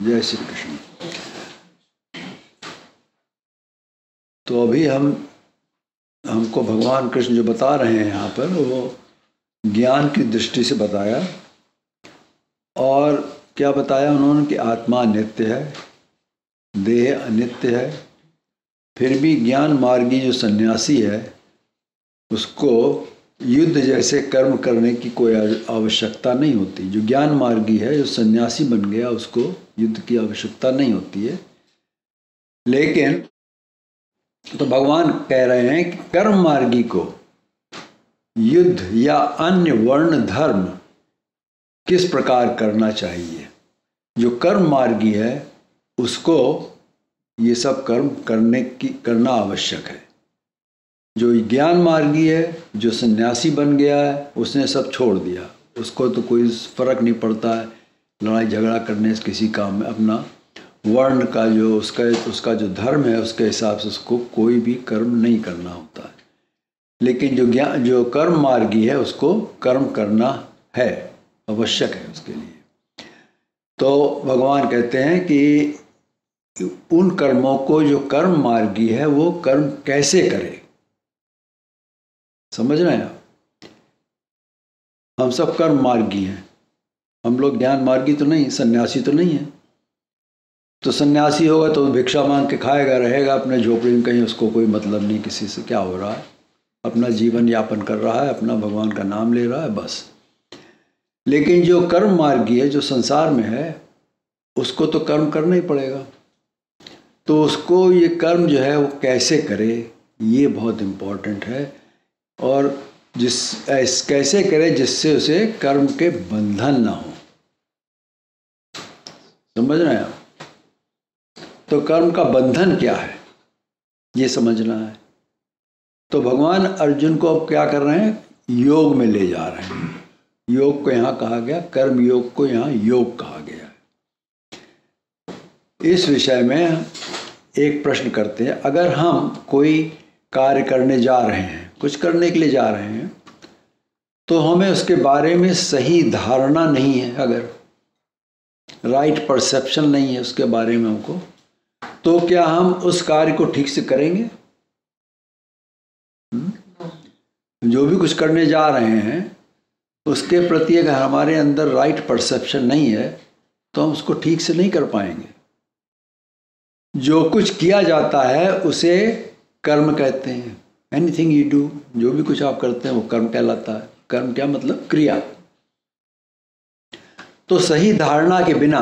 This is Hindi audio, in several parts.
जय श्री कृष्ण। तो अभी हमको भगवान कृष्ण जो बता रहे हैं यहाँ पर, वो ज्ञान की दृष्टि से बताया। और क्या बताया उन्होंने कि आत्मा नित्य है, देह अनित्य है। फिर भी ज्ञान मार्गी जो सन्यासी है उसको युद्ध जैसे कर्म करने की कोई आवश्यकता नहीं होती। जो ज्ञान मार्गी है, जो सन्यासी बन गया, उसको युद्ध की आवश्यकता नहीं होती है। लेकिन तो भगवान कह रहे हैं कि कर्म मार्गी को युद्ध या अन्य वर्ण धर्म किस प्रकार करना चाहिए। जो कर्म मार्गी है उसको ये सब कर्म करना आवश्यक है। जो ज्ञान मार्गी है, जो सन्यासी बन गया है, उसने सब छोड़ दिया। उसको तो कोई फर्क नहीं पड़ता है लड़ाई झगड़ा करने से किसी काम में। अपना वर्ण का जो उसका जो धर्म है उसके हिसाब से उसको कोई भी कर्म नहीं करना होता है। लेकिन जो कर्म मार्गी है उसको कर्म करना है, आवश्यक है उसके लिए। तो भगवान कहते हैं कि उन कर्मों को जो कर्म मार्गी है वो कर्म कैसे करे। समझ रहे हैं आप? हम सब कर्म मार्गी हैं, हम लोग ज्ञान मार्गी तो नहीं, सन्यासी तो नहीं है। तो सन्यासी होगा तो भिक्षा मांग के खाएगा, रहेगा अपने झोपड़ी में कहीं, उसको कोई मतलब नहीं किसी से क्या हो रहा है, अपना जीवन यापन कर रहा है, अपना भगवान का नाम ले रहा है, बस। लेकिन जो कर्म मार्गी है, जो संसार में है, उसको तो कर्म करना ही पड़ेगा। तो उसको ये कर्म जो है वो कैसे करे, ये बहुत इम्पोर्टेंट है। और कैसे करे जिससे उसे कर्म के बंधन ना हो। समझ रहे हैं आप? तो कर्म का बंधन क्या है ये समझना है। तो भगवान अर्जुन को अब क्या कर रहे हैं, योग में ले जा रहे हैं। योग को यहाँ कहा गया, कर्म योग को यहाँ योग कहा गया है। इस विषय में एक प्रश्न करते हैं। अगर हम कोई कार्य करने जा रहे हैं, कुछ करने के लिए जा रहे हैं, तो हमें उसके बारे में सही धारणा नहीं है, अगर राइट परसेप्शन नहीं है उसके बारे में हमको, तो क्या हम उस कार्य को ठीक से करेंगे? जो भी कुछ करने जा रहे हैं उसके प्रति अगर हमारे अंदर राइट परसेप्शन नहीं है तो हम उसको ठीक से नहीं कर पाएंगे। जो कुछ किया जाता है उसे कर्म कहते हैं। एनीथिंग यू डू, जो भी कुछ आप करते हैं वो कर्म कहलाता है। कर्म क्या मतलब? क्रिया। तो सही धारणा के बिना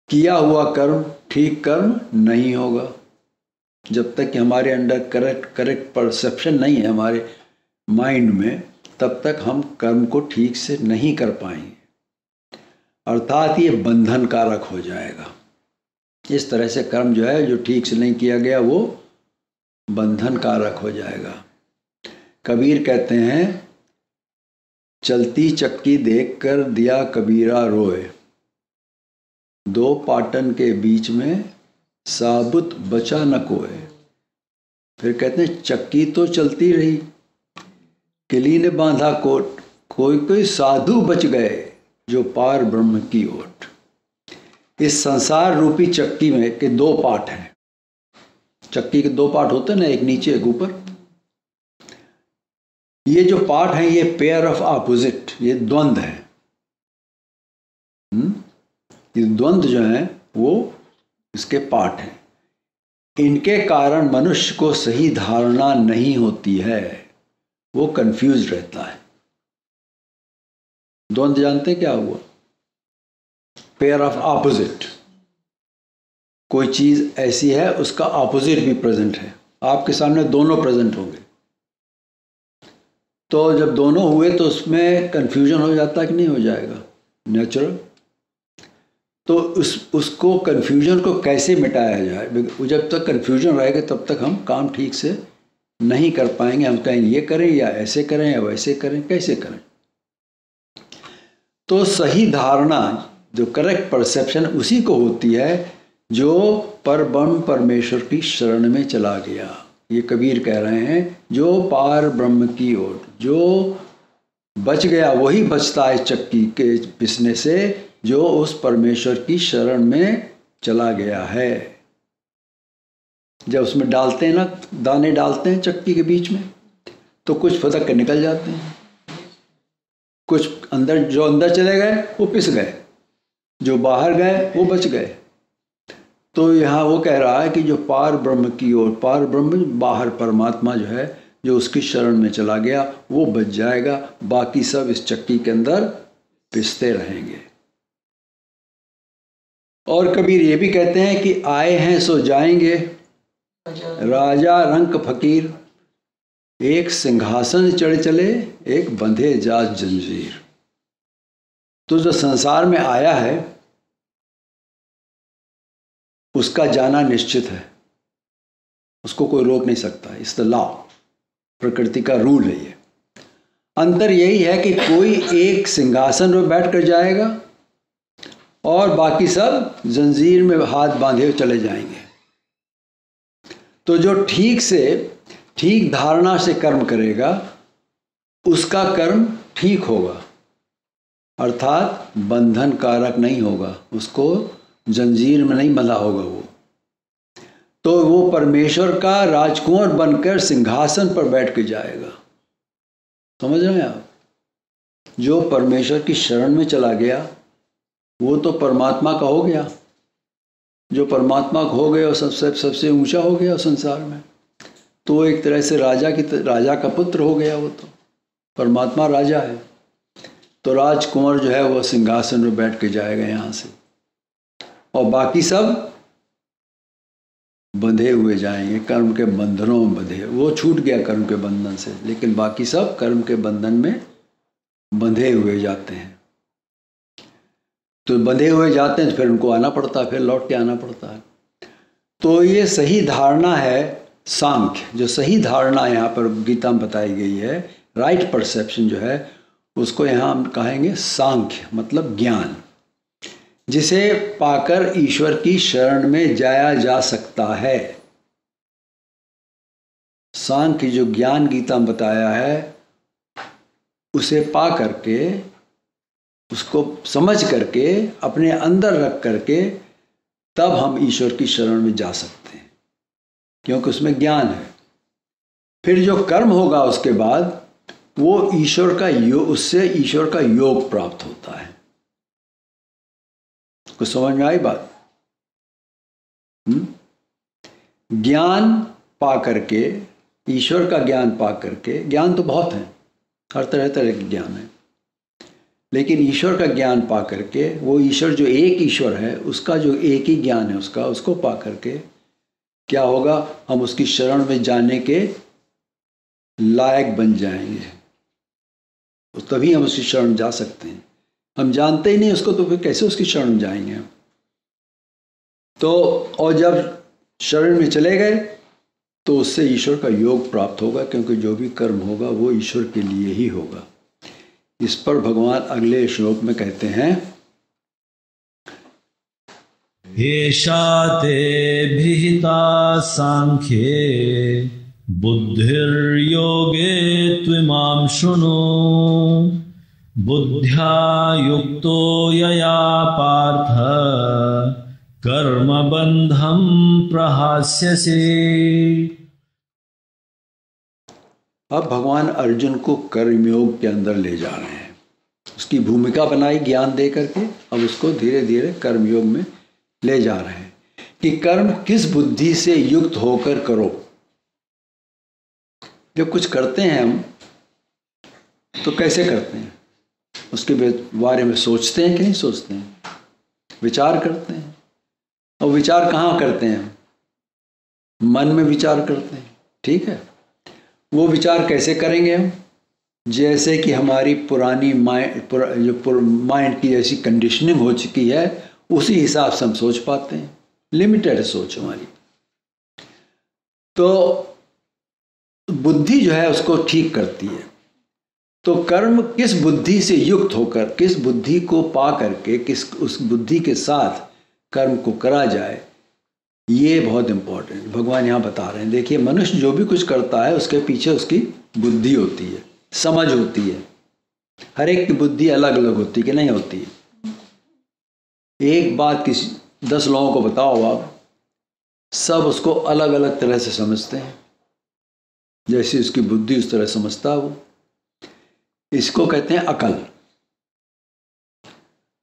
किया हुआ कर्म ठीक कर्म नहीं होगा। जब तक कि हमारे अंदर करेक्ट परसेप्शन नहीं है हमारे माइंड में, तब तक हम कर्म को ठीक से नहीं कर पाएंगे, अर्थात ये बंधन कारक हो जाएगा। इस तरह से कर्म जो है, जो ठीक से नहीं किया गया, वो बंधन कारक हो जाएगा। कबीर कहते हैं, चलती चक्की देखकर दिया कबीरा रोए, दो पाटन के बीच में साबुत बचा न कोय। फिर कहते हैं, चक्की तो चलती रही, किली ने बांधा कोट, कोई कोई साधु बच गए जो पार ब्रह्म की ओट। इस संसार रूपी चक्की में के दो पार्ट हैं। चक्की के दो पार्ट होते हैं ना, एक नीचे एक ऊपर। ये जो पार्ट है ये पेयर ऑफ ऑपोजिट, ये द्वंद्व है। ये द्वंद्व जो है वो इसके पार्ट हैं। इनके कारण मनुष्य को सही धारणा नहीं होती है, वो कंफ्यूज रहता है। द्वंद्व जानते क्या हुआ? Pair of opposite. कोई चीज ऐसी है उसका ऑपोजिट भी प्रेजेंट है, आपके सामने दोनों प्रेजेंट होंगे, तो जब दोनों हुए तो उसमें कंफ्यूजन हो जाता है कि नहीं हो जाएगा? नेचुरल। तो उसको कंफ्यूजन को कैसे मिटाया जाए? जब तक कंफ्यूजन रहेगा तब तक हम काम ठीक से नहीं कर पाएंगे। हम कहेंगे ये करें या ऐसे करें या वैसे करें, कैसे करें? तो सही धारणा, जो करेक्ट परसेप्शन, उसी को होती है जो परब्रह्म परमेश्वर की शरण में चला गया। ये कबीर कह रहे हैं, जो पार ब्रह्म की ओर जो बच गया वही बचता है चक्की के पिसने से, जो उस परमेश्वर की शरण में चला गया है। जब उसमें डालते हैं ना, दाने डालते हैं चक्की के बीच में, तो कुछ फटक के निकल जाते हैं, कुछ अंदर, जो अंदर चले गए वो पिस गए, जो बाहर गए वो बच गए। तो यहाँ वो कह रहा है कि जो पार ब्रह्म की ओर, पार ब्रह्म बाहर परमात्मा जो है, जो उसकी शरण में चला गया वो बच जाएगा, बाकी सब इस चक्की के अंदर पिसते रहेंगे। और कबीर ये भी कहते हैं कि आए हैं सो जाएंगे, राजा रंक फकीर, एक सिंहासन चढ़ चले, एक बंधे जात जंजीर। तो जो संसार में आया है उसका जाना निश्चित है, उसको कोई रोक नहीं सकता। इट्स द लॉ, प्रकृति का रूल है ये। अंतर यही है कि कोई एक सिंहासन में बैठ कर जाएगा और बाकी सब जंजीर में हाथ बांधे चले जाएंगे। तो जो ठीक से, ठीक धारणा से कर्म करेगा उसका कर्म ठीक होगा, अर्थात बंधन कारक नहीं होगा, उसको जंजीर में नहीं बंधा होगा वो। तो वो परमेश्वर का राजकुंवर बनकर सिंहासन पर बैठ के जाएगा। समझ रहे हैं आप? जो परमेश्वर की शरण में चला गया वो तो परमात्मा का हो गया, जो परमात्मा का हो गया वो सबसे ऊंचा हो गया संसार में। तो वो एक तरह से राजा का पुत्र हो गया। वो तो परमात्मा राजा है, तो राजकुंवर जो है वो सिंहासन में बैठ के जाएगा यहाँ से, और बाकी सब बंधे हुए जाएंगे, कर्म के बंधनों में बंधे। वो छूट गया कर्म के बंधन से, लेकिन बाकी सब कर्म के बंधन में बंधे हुए जाते हैं। तो बंधे हुए जाते हैं तो फिर उनको आना पड़ता है, फिर लौट के आना पड़ता है। तो ये सही धारणा है सांख्य, जो सही धारणा यहाँ पर गीता में बताई गई है, राइट परसेप्शन जो है, उसको यहाँ हम कहेंगे सांख्य, मतलब ज्ञान, जिसे पाकर ईश्वर की शरण में जाया जा सकता है। सांख्य जो ज्ञान गीता में बताया है, उसे पा करके, उसको समझ करके, अपने अंदर रख करके, तब हम ईश्वर की शरण में जा सकते हैं, क्योंकि उसमें ज्ञान है। फिर जो कर्म होगा उसके बाद, वो ईश्वर का योग, उससे ईश्वर का योग प्राप्त होता है। कुछ समझ में आई बात? ज्ञान पा करके, ईश्वर का ज्ञान पा करके, ज्ञान तो बहुत है, हर तरह तरह के ज्ञान है, लेकिन ईश्वर का ज्ञान पा करके, वो ईश्वर जो एक ईश्वर है, उसका जो एक ही ज्ञान है उसको पा करके क्या होगा, हम उसकी शरण में जाने के लायक बन जाएंगे। तो तभी हम उसकी शरण जा सकते हैं। हम जानते ही नहीं उसको, तो फिर कैसे उसकी शरण में जाएंगे? तो और जब शरण में चले गए तो उससे ईश्वर का योग प्राप्त होगा, क्योंकि जो भी कर्म होगा वो ईश्वर के लिए ही होगा। इस पर भगवान अगले श्लोक में कहते हैं, एषा ते विहिता सांख्ये बुद्धिर्योगे त्विमां शृणु, बुद्ध्या युक्तो यया पार्थ कर्मबन्धं प्रहास्यसि। अब भगवान अर्जुन को कर्मयोग के अंदर ले जा रहे हैं। उसकी भूमिका बनाई ज्ञान दे करके, अब उसको धीरे धीरे कर्मयोग में ले जा रहे हैं कि कर्म किस बुद्धि से युक्त होकर करो। जब कुछ करते हैं हम तो कैसे करते हैं, उसके बारे में सोचते हैं कि नहीं सोचते हैं, विचार करते हैं। और विचार कहाँ करते हैं? मन में विचार करते हैं, ठीक है। वो विचार कैसे करेंगे हम? जैसे कि हमारी पुरानी माइंड की जैसी कंडीशनिंग हो चुकी है, उसी हिसाब से हम सोच पाते हैं। लिमिटेड सोच हमारी। तो बुद्धि जो है उसको ठीक करती है। तो कर्म किस बुद्धि से युक्त होकर, किस बुद्धि को पा करके, किस उस बुद्धि के साथ कर्म को करा जाए, ये बहुत इंपॉर्टेंट भगवान यहाँ बता रहे हैं। देखिए, मनुष्य जो भी कुछ करता है उसके पीछे उसकी बुद्धि होती है, समझ होती है। हर एक की बुद्धि अलग अलग होती है कि नहीं होती है? एक बात किसी 10 लोगों को बताओ आप, सब उसको अलग अलग तरह से समझते हैं, जैसी उसकी बुद्धि उस तरह समझता है वो। इसको कहते हैं अकल।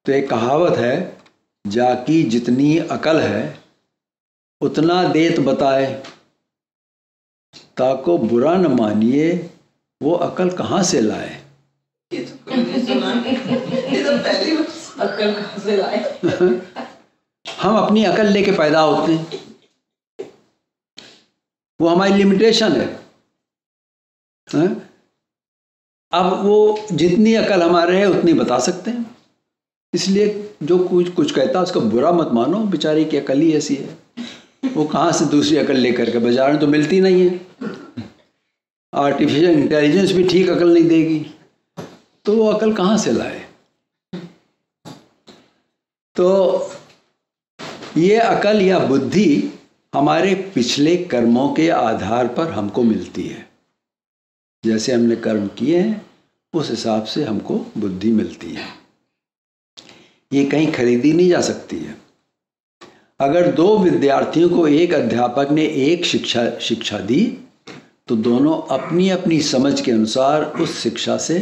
तो एक कहावत है, जाकी जितनी अकल है उतना देत बताए, ताको बुरा न मानिए वो अकल कहाँ से लाए। ये तो पहली अकल कहाँ से लाए। हम अपनी अकल लेके पैदा होते हैं, वो हमारी लिमिटेशन है। अब वो जितनी अकल हमारे है उतनी बता सकते हैं, इसलिए जो कुछ कहता है उसका बुरा मत मानो, बेचारी की अकल ही ऐसी है। वो कहाँ से दूसरी अकल लेकर के, बाजार में तो मिलती नहीं है। आर्टिफिशियल इंटेलिजेंस भी ठीक अकल नहीं देगी, तो वो अकल कहाँ से लाए। तो ये अकल या बुद्धि हमारे पिछले कर्मों के आधार पर हमको मिलती है। जैसे हमने कर्म किए हैं उस हिसाब से हमको बुद्धि मिलती है, ये कहीं खरीदी नहीं जा सकती है। अगर 2 विद्यार्थियों को एक अध्यापक ने एक शिक्षा दी तो दोनों अपनी अपनी समझ के अनुसार उस शिक्षा से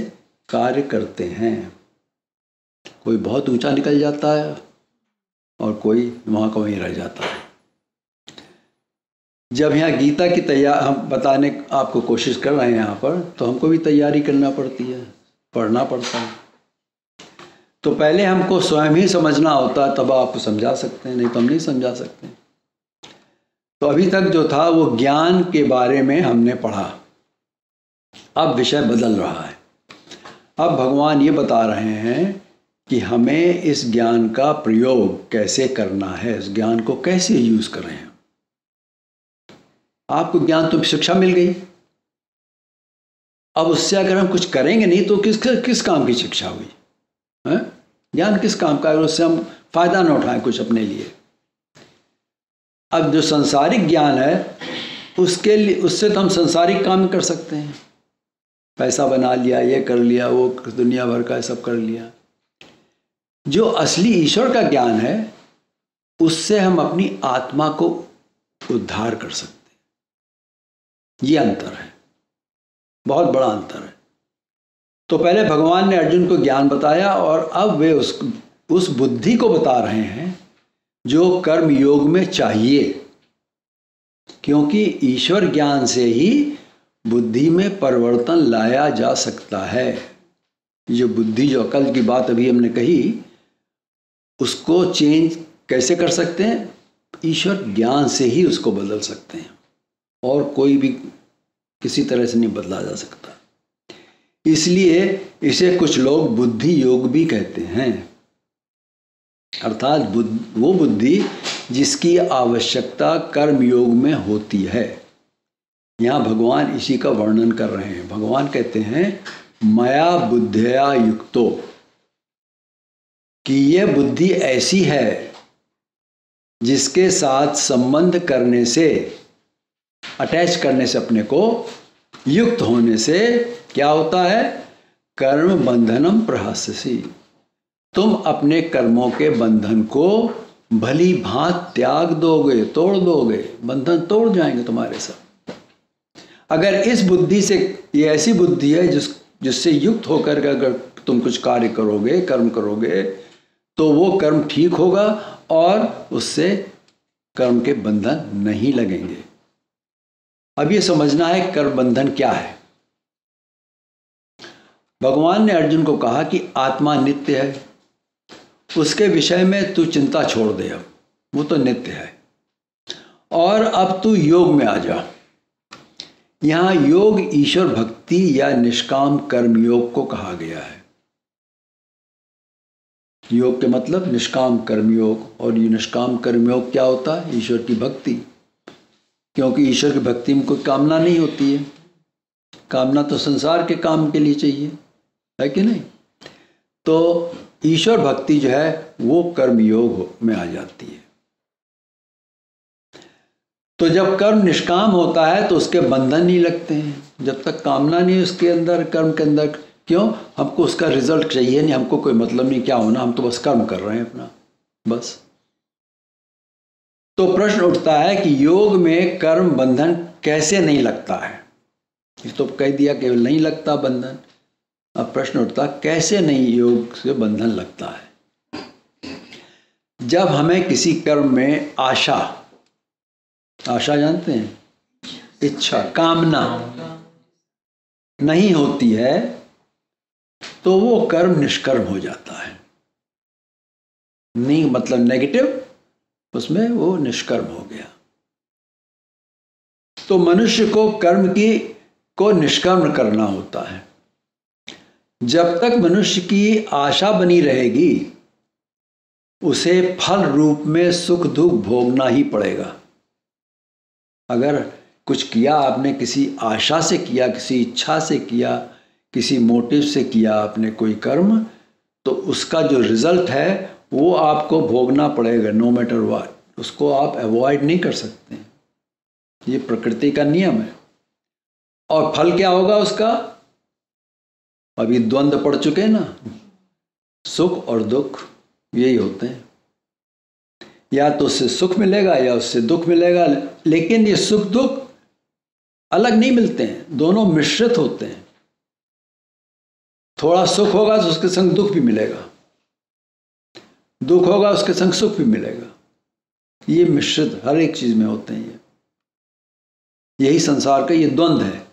कार्य करते हैं। कोई बहुत ऊंचा निकल जाता है और कोई वहाँ का वहीं रह जाता है। जब यहाँ गीता की तैयारी हम बताने आपको कोशिश कर रहे हैं यहाँ पर, तो हमको भी तैयारी करना पड़ती है, पढ़ना पड़ता है। तो पहले हमको स्वयं ही समझना होता है, तब आप समझा सकते हैं, नहीं तो हम नहीं समझा सकते। तो अभी तक जो था वो ज्ञान के बारे में हमने पढ़ा। अब विषय बदल रहा है। अब भगवान ये बता रहे हैं कि हमें इस ज्ञान का प्रयोग कैसे करना है, इस ज्ञान को कैसे यूज करें। आपको ज्ञान तो शिक्षा मिल गई, अब उससे अगर हम कुछ करेंगे नहीं तो किस काम की शिक्षा हुई है? ज्ञान किस काम का, अगर उससे हम फायदा ना उठाएं कुछ अपने लिए। अब जो संसारिक ज्ञान है उसके लिए, उससे तो हम संसारिक काम कर सकते हैं, पैसा बना लिया, ये कर लिया, वो दुनिया भर का सब कर लिया। जो असली ईश्वर का ज्ञान है उससे हम अपनी आत्मा को उद्धार कर सकते हैं। ये अंतर है, बहुत बड़ा अंतर है। तो पहले भगवान ने अर्जुन को ज्ञान बताया और अब वे उस बुद्धि को बता रहे हैं जो कर्म योग में चाहिए, क्योंकि ईश्वर ज्ञान से ही बुद्धि में परिवर्तन लाया जा सकता है। जो बुद्धि, जो अकल की बात अभी हमने कही, उसको चेंज कैसे कर सकते हैं? ईश्वर ज्ञान से ही उसको बदल सकते हैं, और कोई भी किसी तरह से नहीं बदला जा सकता। इसलिए इसे कुछ लोग बुद्धि योग भी कहते हैं, अर्थात वो बुद्धि जिसकी आवश्यकता कर्म योग में होती है। यहाँ भगवान इसी का वर्णन कर रहे हैं। भगवान कहते हैं मया बुद्धया युक्तो, कि यह बुद्धि ऐसी है जिसके साथ संबंध करने से, अटैच करने से, अपने को युक्त होने से क्या होता है? कर्म बंधनम प्रहास्यसि, तुम अपने कर्मों के बंधन को भली भांति त्याग दोगे, तोड़ दोगे, बंधन तोड़ जाएंगे तुम्हारे सब। अगर इस बुद्धि से, ये ऐसी बुद्धि है जिससे युक्त होकर के अगर तुम कुछ कार्य करोगे, कर्म करोगे, तो वो कर्म ठीक होगा और उससे कर्म के बंधन नहीं लगेंगे। अब ये समझना है कर्म बंधन क्या है। भगवान ने अर्जुन को कहा कि आत्मा नित्य है, उसके विषय में तू चिंता छोड़ दे, अब वो तो नित्य है, और अब तू योग में आ जा। यहाँ योग ईश्वर भक्ति या निष्काम कर्म योग को कहा गया है। योग के मतलब निष्काम कर्म योग, और ये निष्काम कर्म योग क्या होता है? ईश्वर की भक्ति, क्योंकि ईश्वर की भक्ति में कोई कामना नहीं होती है। कामना तो संसार के काम के लिए चाहिए, है कि नहीं? तो ईश्वर भक्ति जो है वो कर्म योग में आ जाती है। तो जब कर्म निष्काम होता है तो उसके बंधन नहीं लगते हैं, जब तक कामना नहीं उसके अंदर, कर्म के अंदर। क्यों? हमको उसका रिजल्ट चाहिए नहीं, हमको कोई मतलब नहीं क्या होना, हम तो बस कर्म कर रहे हैं अपना। बस। तो प्रश्न उठता है कि योग में कर्म बंधन कैसे नहीं लगता है। ये तो कह दिया केवल नहीं लगता बंधन। अब प्रश्न उठता कैसे नहीं योग से बंधन लगता है। जब हमें किसी कर्म में आशा जानते हैं, इच्छा, कामना नहीं होती है तो वो कर्म निष्कर्म हो जाता है। नहीं मतलब नेगेटिव, उसमें वो निष्कर्म हो गया। तो मनुष्य को कर्म को निष्कर्म करना होता है। जब तक मनुष्य की आशा बनी रहेगी उसे फल रूप में सुख दुख भोगना ही पड़ेगा। अगर कुछ किया आपने, किसी आशा से किया, किसी इच्छा से किया, किसी मोटिव से किया आपने कोई कर्म, तो उसका जो रिजल्ट है वो आपको भोगना पड़ेगा, नो मैटर व्हाट। उसको आप अवॉइड नहीं कर सकते। ये प्रकृति का नियम है। और फल क्या होगा उसका? अभी द्वंद्व पड़ चुके हैं ना, सुख और दुख यही होते हैं। या तो उससे सुख मिलेगा या उससे दुख मिलेगा, लेकिन ये सुख दुख अलग नहीं मिलते हैं, दोनों मिश्रित होते हैं। थोड़ा सुख होगा तो उसके संग दुख भी मिलेगा, दुख होगा उसके संग सुख भी मिलेगा। ये मिश्रित हर एक चीज में होते हैं। यही संसार का ये द्वंद्व है।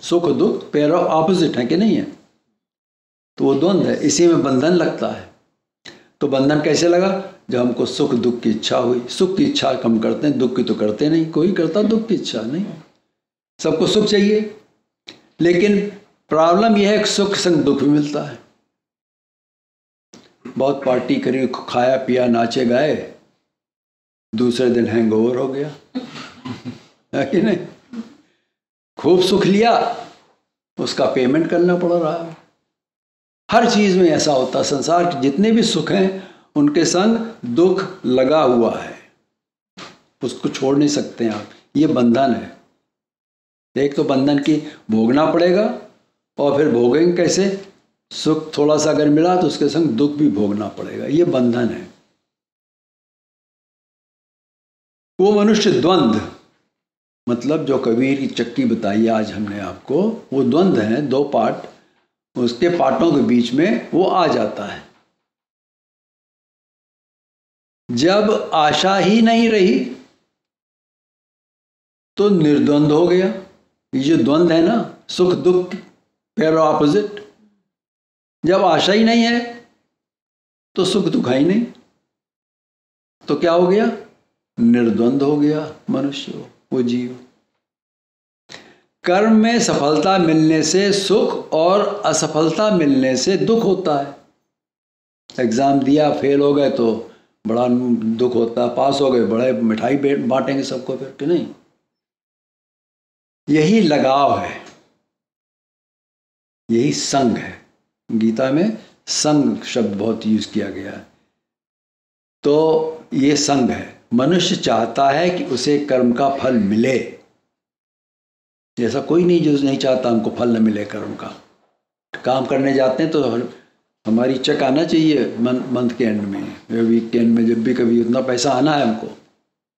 सुख दुख पेयर ऑफ ऑपोजिट है कि नहीं है? तो वो द्वंद्व है, इसी में बंधन लगता है। तो बंधन कैसे लगा? जब हमको सुख दुख की इच्छा हुई। सुख की इच्छा कम करते हैं, दुख की तो करते नहीं। कोई करता दुख की इच्छा नहीं, सबको सुख चाहिए। लेकिन प्रॉब्लम यह है कि सुख संग दुख भी मिलता है। बहुत पार्टी करी, खाया पिया, नाचे गाए, दूसरे दिन हैंगओवर हो गया है कि नहीं? खूब सुख लिया, उसका पेमेंट करना पड़ रहा है। हर चीज में ऐसा होता है। संसार के जितने भी सुख हैं उनके संग दुख लगा हुआ है, उसको छोड़ नहीं सकते हैं आप। ये बंधन है। एक तो बंधन की भोगना पड़ेगा, और फिर भोगेंगे कैसे? सुख थोड़ा सा अगर मिला तो उसके संग दुख भी भोगना पड़ेगा। ये बंधन है। वो मनुष्य द्वंद्व, मतलब जो कबीर की चक्की बताई आज हमने आपको, वो द्वंद्व है, दो पार्ट। उसके पार्टों के बीच में वो आ जाता है। जब आशा ही नहीं रही तो निर्द्वंद हो गया। ये जो द्वंद्व है ना, सुख दुख पेयर ऑपोजिट, जब आशा ही नहीं है तो सुख दुख ही नहीं, तो क्या हो गया? निर्द्वंद हो गया मनुष्य, वो जीव। कर्म में सफलता मिलने से सुख और असफलता मिलने से दुख होता है। एग्जाम दिया, फेल हो गए तो बड़ा दुख होता है, पास हो गए बड़े मिठाई बांटेंगे सबको फिर कि नहीं? यही लगाव है, यही संग है। गीता में संग शब्द बहुत यूज किया गया है। तो ये संग है। मनुष्य चाहता है कि उसे कर्म का फल मिले। ऐसा कोई नहीं जो नहीं चाहता हमको फल न मिले कर्म का। काम करने जाते हैं तो हमारी चेक आना चाहिए मंथ के एंड में, वीक के एंड में, जब भी कभी उतना पैसा आना है हमको।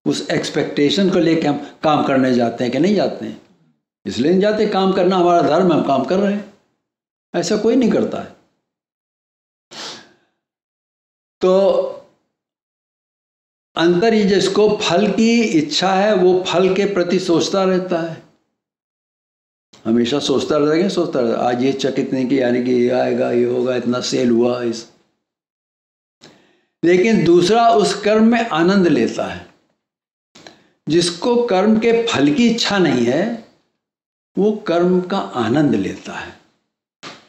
उस एक्सपेक्टेशन को लेके हम काम करने जाते हैं कि नहीं जाते हैं? इसलिए नहीं जाते, काम करना हमारा धर्म है, हम काम कर रहे हैं। ऐसा कोई नहीं करता है। तो अंतर ही जिसको फल की इच्छा है वो फल के प्रति सोचता रहता है, हमेशा सोचता रहता है। सोचता रहता आज ये चेक इतने की, यानी कि ये आएगा, ये होगा, इतना सेल हुआ इस। लेकिन दूसरा उस कर्म में आनंद लेता है। जिसको कर्म के फल की इच्छा नहीं है वो कर्म का आनंद लेता है,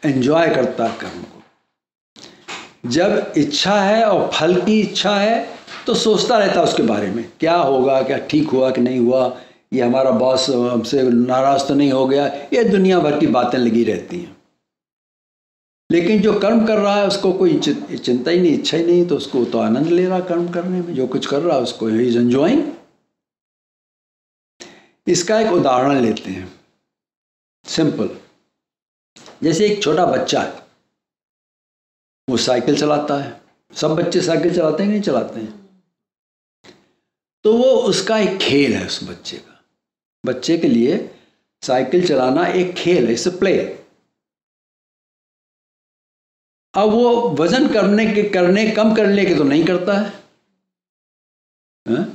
एंजॉय करता है कर्म को। जब इच्छा है और फल की इच्छा है तो सोचता रहता है उसके बारे में, क्या होगा, क्या ठीक हुआ कि नहीं हुआ, ये हमारा बॉस हमसे नाराज तो नहीं हो गया। ये दुनिया भर की बातें लगी रहती हैं। लेकिन जो कर्म कर रहा है उसको कोई चिंता ही नहीं, इच्छा ही नहीं, तो उसको तो आनंद ले रहा कर्म करने में। जो कुछ कर रहा है उसको ही इज एंजॉयिंग। इसका एक उदाहरण लेते हैं, सिंपल। जैसे एक छोटा बच्चा है, वो साइकिल चलाता है। सब बच्चे साइकिल चलाते हैं कि नहीं चलाते हैं? तो वो उसका एक खेल है उस बच्चे का। बच्चे के लिए साइकिल चलाना एक खेल है, इट्स अ प्ले। अब वो वजन कम करने के तो नहीं करता है, हा?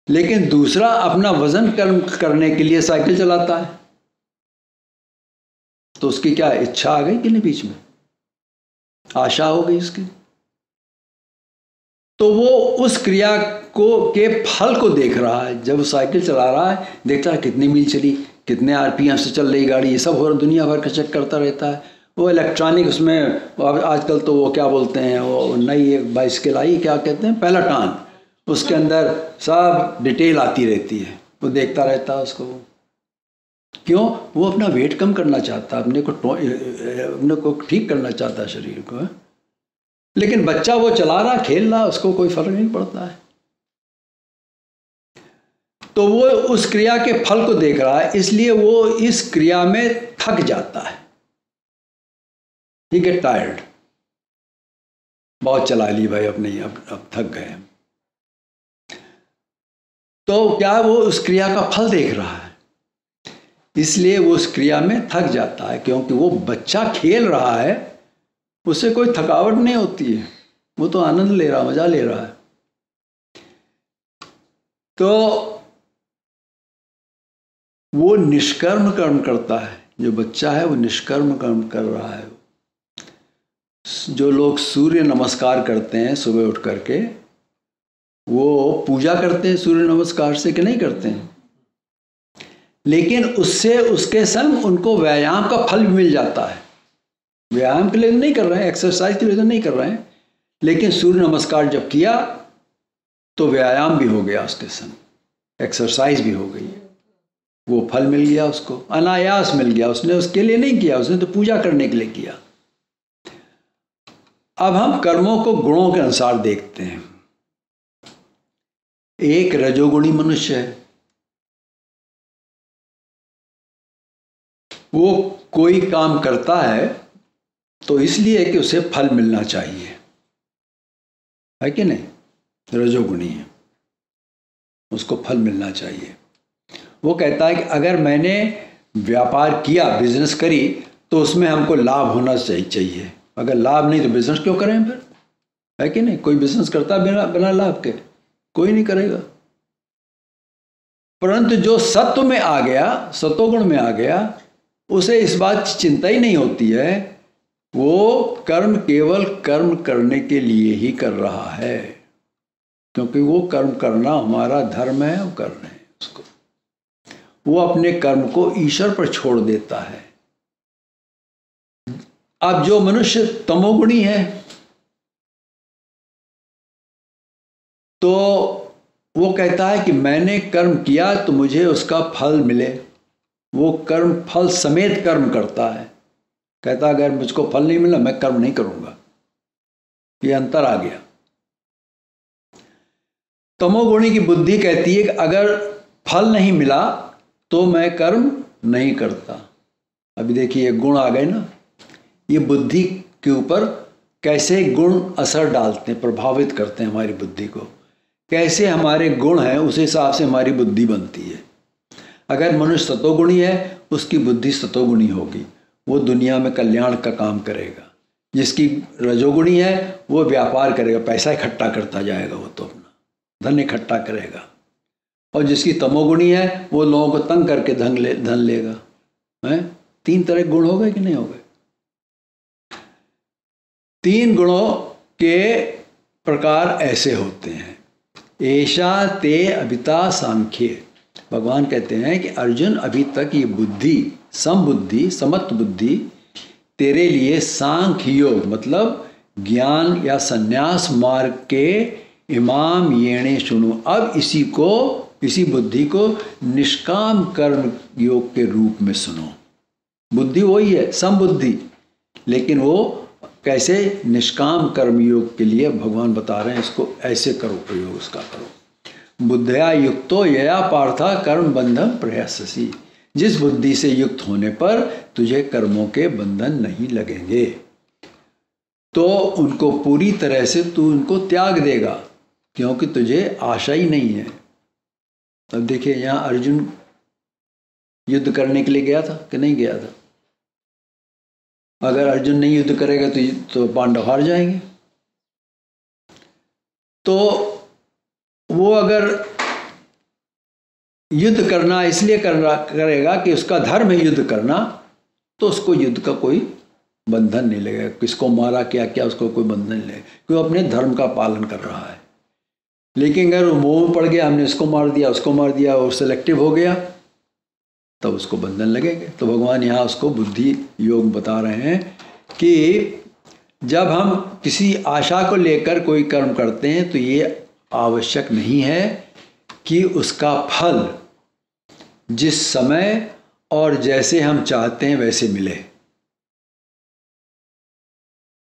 लेकिन दूसरा अपना वजन कम करने के लिए साइकिल चलाता है। तो उसकी क्या इच्छा आ गई कि नहीं, बीच में आशा हो गई उसकी। तो वो उस क्रिया के फल को देख रहा है। जब वो साइकिल चला रहा है, देखता है कितनी मील चली, कितने आरपीएम से चल रही गाड़ी, ये सब हो दुनिया भर का चेक करता रहता है। वो इलेक्ट्रॉनिक उसमें आजकल तो वो क्या बोलते हैं, वो नई एक बाइसिकल आई, क्या कहते हैं, पेलाटॉन, उसके अंदर सब डिटेल आती रहती है। वो देखता रहता है उसको। क्यों? वो अपना वेट कम करना चाहता है, अपने को ठीक करना चाहता है शरीर को। लेकिन बच्चा वो चला रहा, खेल रहा, उसको कोई फर्क नहीं पड़ता है। तो वो उस क्रिया के फल को देख रहा है, इसलिए वो इस क्रिया में थक जाता है। ही गेट टायर्ड। बहुत चला ली भाई, अब नहीं, अब थक गए। तो क्या वो उस क्रिया का फल देख रहा है, इसलिए वो उस क्रिया में थक जाता है। क्योंकि वो बच्चा खेल रहा है, उससे कोई थकावट नहीं होती है, वो तो आनंद ले रहा, मजा ले रहा है। तो वो निष्कर्म कर्म करता है। जो बच्चा है वो निष्कर्म कर्म कर रहा है। जो लोग सूर्य नमस्कार करते हैं सुबह उठ करके, वो पूजा करते हैं सूर्य नमस्कार से कि नहीं करते हैं? लेकिन उससे उसके संग उनको व्यायाम का फल भी मिल जाता है। व्यायाम के लिए नहीं कर रहे हैं, एक्सरसाइज के लिए तो नहीं कर रहे हैं, लेकिन सूर्य नमस्कार जब किया तो व्यायाम भी हो गया उसके संग, एक्सरसाइज भी हो गई, वो फल मिल गया उसको, अनायास मिल गया। उसने उसके लिए नहीं किया, उसने तो पूजा करने के लिए किया। अब हम कर्मों को गुणों के अनुसार देखते हैं। एक रजोगुणी मनुष्य है, वो कोई काम करता है तो इसलिए कि उसे फल मिलना चाहिए, है कि नहीं? रजोगुणी है, उसको फल मिलना चाहिए। वो कहता है कि अगर मैंने व्यापार किया, बिजनेस करी, तो उसमें हमको लाभ होना चाहिए। अगर लाभ नहीं तो बिजनेस क्यों करें फिर, है कि नहीं? कोई बिजनेस करता बिना लाभ के? कोई नहीं करेगा। परंतु जो सत्व में आ गया, सतोगुण में आ गया, उसे इस बात की चिंता ही नहीं होती है। वो कर्म केवल कर्म करने के लिए ही कर रहा है, क्योंकि वो कर्म करना हमारा धर्म है, वो कर रहे हैं उसको। वो अपने कर्म को ईश्वर पर छोड़ देता है। अब जो मनुष्य तमोगुणी है, तो वो कहता है कि मैंने कर्म किया तो मुझे उसका फल मिले। वो कर्म फल समेत कर्म करता है। कहता अगर मुझको फल नहीं मिला मैं कर्म नहीं करूंगा। ये अंतर आ गया। तमोगुणी की बुद्धि कहती है कि अगर फल नहीं मिला तो मैं कर्म नहीं करता। अभी देखिए गुण आ गए ना, ये बुद्धि के ऊपर कैसे गुण असर डालते हैं, प्रभावित करते हैं हमारी बुद्धि को। कैसे हमारे गुण हैं उस हिसाब से हमारी बुद्धि बनती है। अगर मनुष्य सतोगुणी है उसकी बुद्धि सतोगुणी होगी, वो दुनिया में कल्याण का काम करेगा। जिसकी रजोगुणी है वो व्यापार करेगा, पैसा इकट्ठा करता जाएगा, वो तो अपना धन इकट्ठा करेगा। और जिसकी तमोगुणी है वो लोगों को तंग करके धन लेगा। हैं? 3 तरह के गुण हो गए कि नहीं हो गए? 3 गुणों के प्रकार ऐसे होते हैं। ऐशा ते अभिता सांख्य। भगवान कहते हैं कि अर्जुन अभी तक ये बुद्धि, समबुद्धि, समत्व बुद्धि तेरे लिए सांख्य योग मतलब ज्ञान या संन्यास मार्ग के इमाम येणे सुनो। अब इसी बुद्धि को निष्काम कर्म योग के रूप में सुनो। बुद्धि वही है समबुद्धि, लेकिन वो कैसे निष्काम कर्म योग के लिए भगवान बता रहे हैं, इसको ऐसे करो, प्रयोग उसका करो। बुद्धया युक्तो यया पार्था कर्म बंधन प्रयाससी। जिस बुद्धि से युक्त होने पर तुझे कर्मों के बंधन नहीं लगेंगे, तो उनको पूरी तरह से तू उनको त्याग देगा। क्योंकि तुझे आशा ही नहीं है। अब देखिए यहाँ अर्जुन युद्ध करने के लिए गया था कि नहीं गया था? अगर अर्जुन नहीं युद्ध करेगा तो पांडव हार जाएंगे। तो वो अगर युद्ध करना इसलिए करेगा कि उसका धर्म है युद्ध करना, तो उसको युद्ध का कोई बंधन नहीं लगेगा। किसको मारा क्या क्या उसको कोई बंधन नहीं लगेगा, क्योंकि अपने धर्म का पालन कर रहा है। लेकिन अगर वो मोह में पड़ गया, हमने इसको मार दिया उसको मार दिया और सिलेक्टिव हो गया, तब उसको बंधन लगेंगे। तो भगवान यहाँ उसको बुद्धि योग बता रहे हैं कि जब हम किसी आशा को लेकर कोई कर्म करते हैं तो ये आवश्यक नहीं है कि उसका फल जिस समय और जैसे हम चाहते हैं वैसे मिले।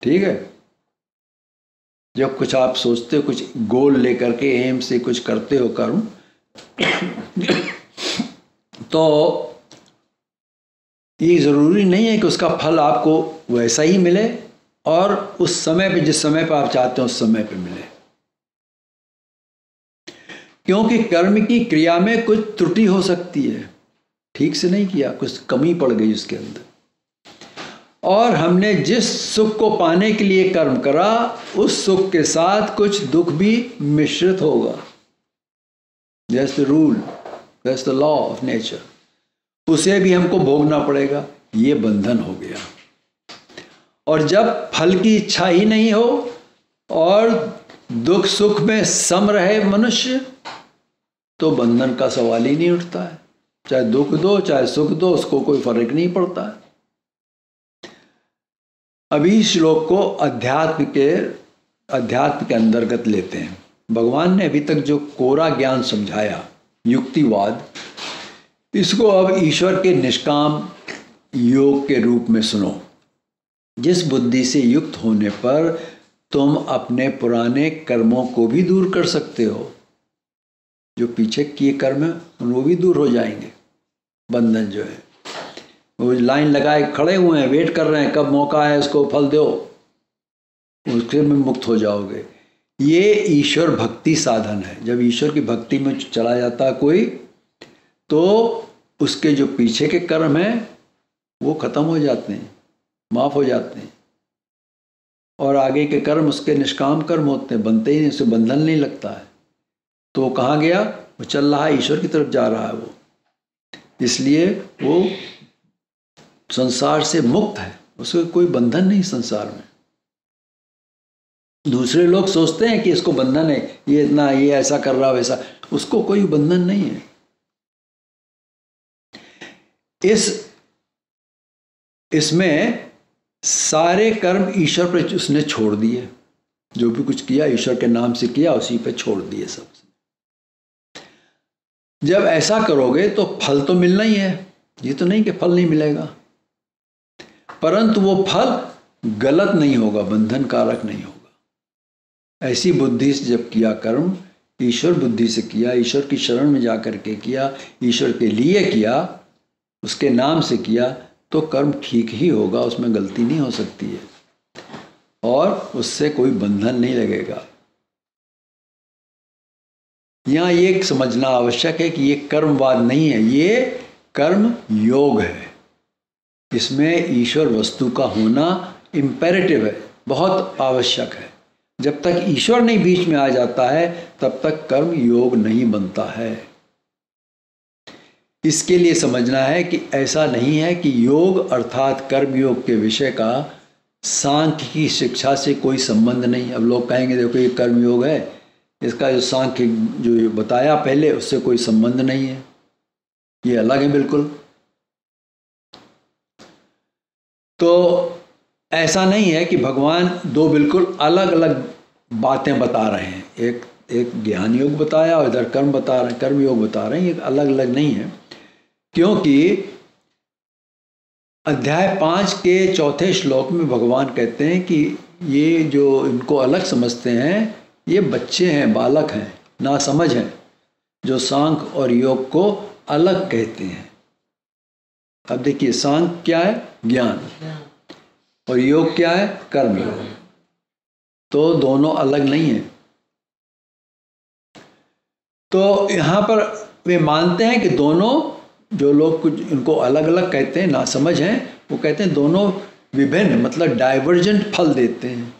ठीक है? जब कुछ आप सोचते हो, कुछ गोल लेकर के एम से कुछ करते हो कर्म, तो ये ज़रूरी नहीं है कि उसका फल आपको वैसा ही मिले और उस समय पे, जिस समय पे आप चाहते हो उस समय पे मिले। क्योंकि कर्म की क्रिया में कुछ त्रुटि हो सकती है, ठीक से नहीं किया, कुछ कमी पड़ गई उसके अंदर, और हमने जिस सुख को पाने के लिए कर्म करा उस सुख के साथ कुछ दुख भी मिश्रित होगा। That's the rule, that's the law of nature. उसे भी हमको भोगना पड़ेगा, ये बंधन हो गया। और जब फल की इच्छा ही नहीं हो और दुख सुख में सम रहे मनुष्य, तो बंधन का सवाल ही नहीं उठता है। चाहे दुख दो चाहे सुख दो, उसको कोई फर्क नहीं पड़ता है। अभी श्लोक को अध्यात्म के अंतर्गत लेते हैं। भगवान ने अभी तक जो कोरा ज्ञान समझाया, युक्तिवाद, इसको अब ईश्वर के निष्काम योग के रूप में सुनो। जिस बुद्धि से युक्त होने पर तुम अपने पुराने कर्मों को भी दूर कर सकते हो। जो पीछे किए कर्म है वो भी दूर हो जाएंगे। बंधन जो है, वो लाइन लगाए खड़े हुए हैं, वेट कर रहे हैं कब मौका है उसको फल दो, उससे में मुक्त हो जाओगे। ये ईश्वर भक्ति साधन है। जब ईश्वर की भक्ति में चला जाता है कोई, तो उसके जो पीछे के कर्म हैं वो खत्म हो जाते हैं, माफ हो जाते हैं, और आगे के कर्म उसके निष्काम कर्म होते हैं, बनते ही नहीं, उसे बंधन नहीं लगता है। तो वो कहाँ गया? वो चल रहा है, ईश्वर की तरफ जा रहा है वो, इसलिए वो संसार से मुक्त है, उसको कोई बंधन नहीं संसार में। दूसरे लोग सोचते हैं कि इसको बंधन है, ये इतना, ये ऐसा कर रहा वैसा, उसको कोई बंधन नहीं है। इसमें सारे कर्म ईश्वर पर उसने छोड़ दिए। जो भी कुछ किया ईश्वर के नाम से किया, उसी पे छोड़ दिए सब। जब ऐसा करोगे तो फल तो मिलना ही है, ये तो नहीं कि फल नहीं मिलेगा, परंतु वो फल गलत नहीं होगा, बंधन कारक नहीं होगा। ऐसी बुद्धि से जब किया कर्म, ईश्वर बुद्धि से किया, ईश्वर की शरण में जाकर के किया, ईश्वर के लिए किया, उसके नाम से किया, तो कर्म ठीक ही होगा, उसमें गलती नहीं हो सकती है और उससे कोई बंधन नहीं लगेगा। यहाँ ये समझना आवश्यक है कि ये कर्मवाद नहीं है, ये कर्म योग है। इसमें ईश्वर वस्तु का होना इम्पेरेटिव है, बहुत आवश्यक है। जब तक ईश्वर नहीं बीच में आ जाता है तब तक कर्म योग नहीं बनता है। इसके लिए समझना है कि ऐसा नहीं है कि योग अर्थात कर्म योग के विषय का सांख्य की शिक्षा से कोई संबंध नहीं। अब लोग कहेंगे देखो ये कर्म योग है, इसका जो सांख्य जो बताया पहले उससे कोई संबंध नहीं है, ये अलग है बिल्कुल। तो ऐसा नहीं है कि भगवान दो बिल्कुल अलग अलग बातें बता रहे हैं, एक ज्ञान योग बताया और इधर कर्म बता रहे हैं, कर्म योग बता रहे हैं, ये अलग अलग नहीं है। क्योंकि अध्याय 5 के चौथे श्लोक में भगवान कहते हैं कि ये जो इनको अलग समझते हैं ये बच्चे हैं, बालक हैं, नासमझ हैं, जो सांख्य और योग को अलग कहते हैं। अब देखिए सांख्य क्या है? ज्ञान, और योग क्या है? कर्म योग। तो दोनों अलग नहीं है। तो यहाँ पर वे मानते हैं कि दोनों, जो लोग कुछ इनको अलग अलग कहते हैं, ना समझ हैं, वो कहते हैं दोनों विभिन्न मतलब डाइवर्जेंट फल देते हैं।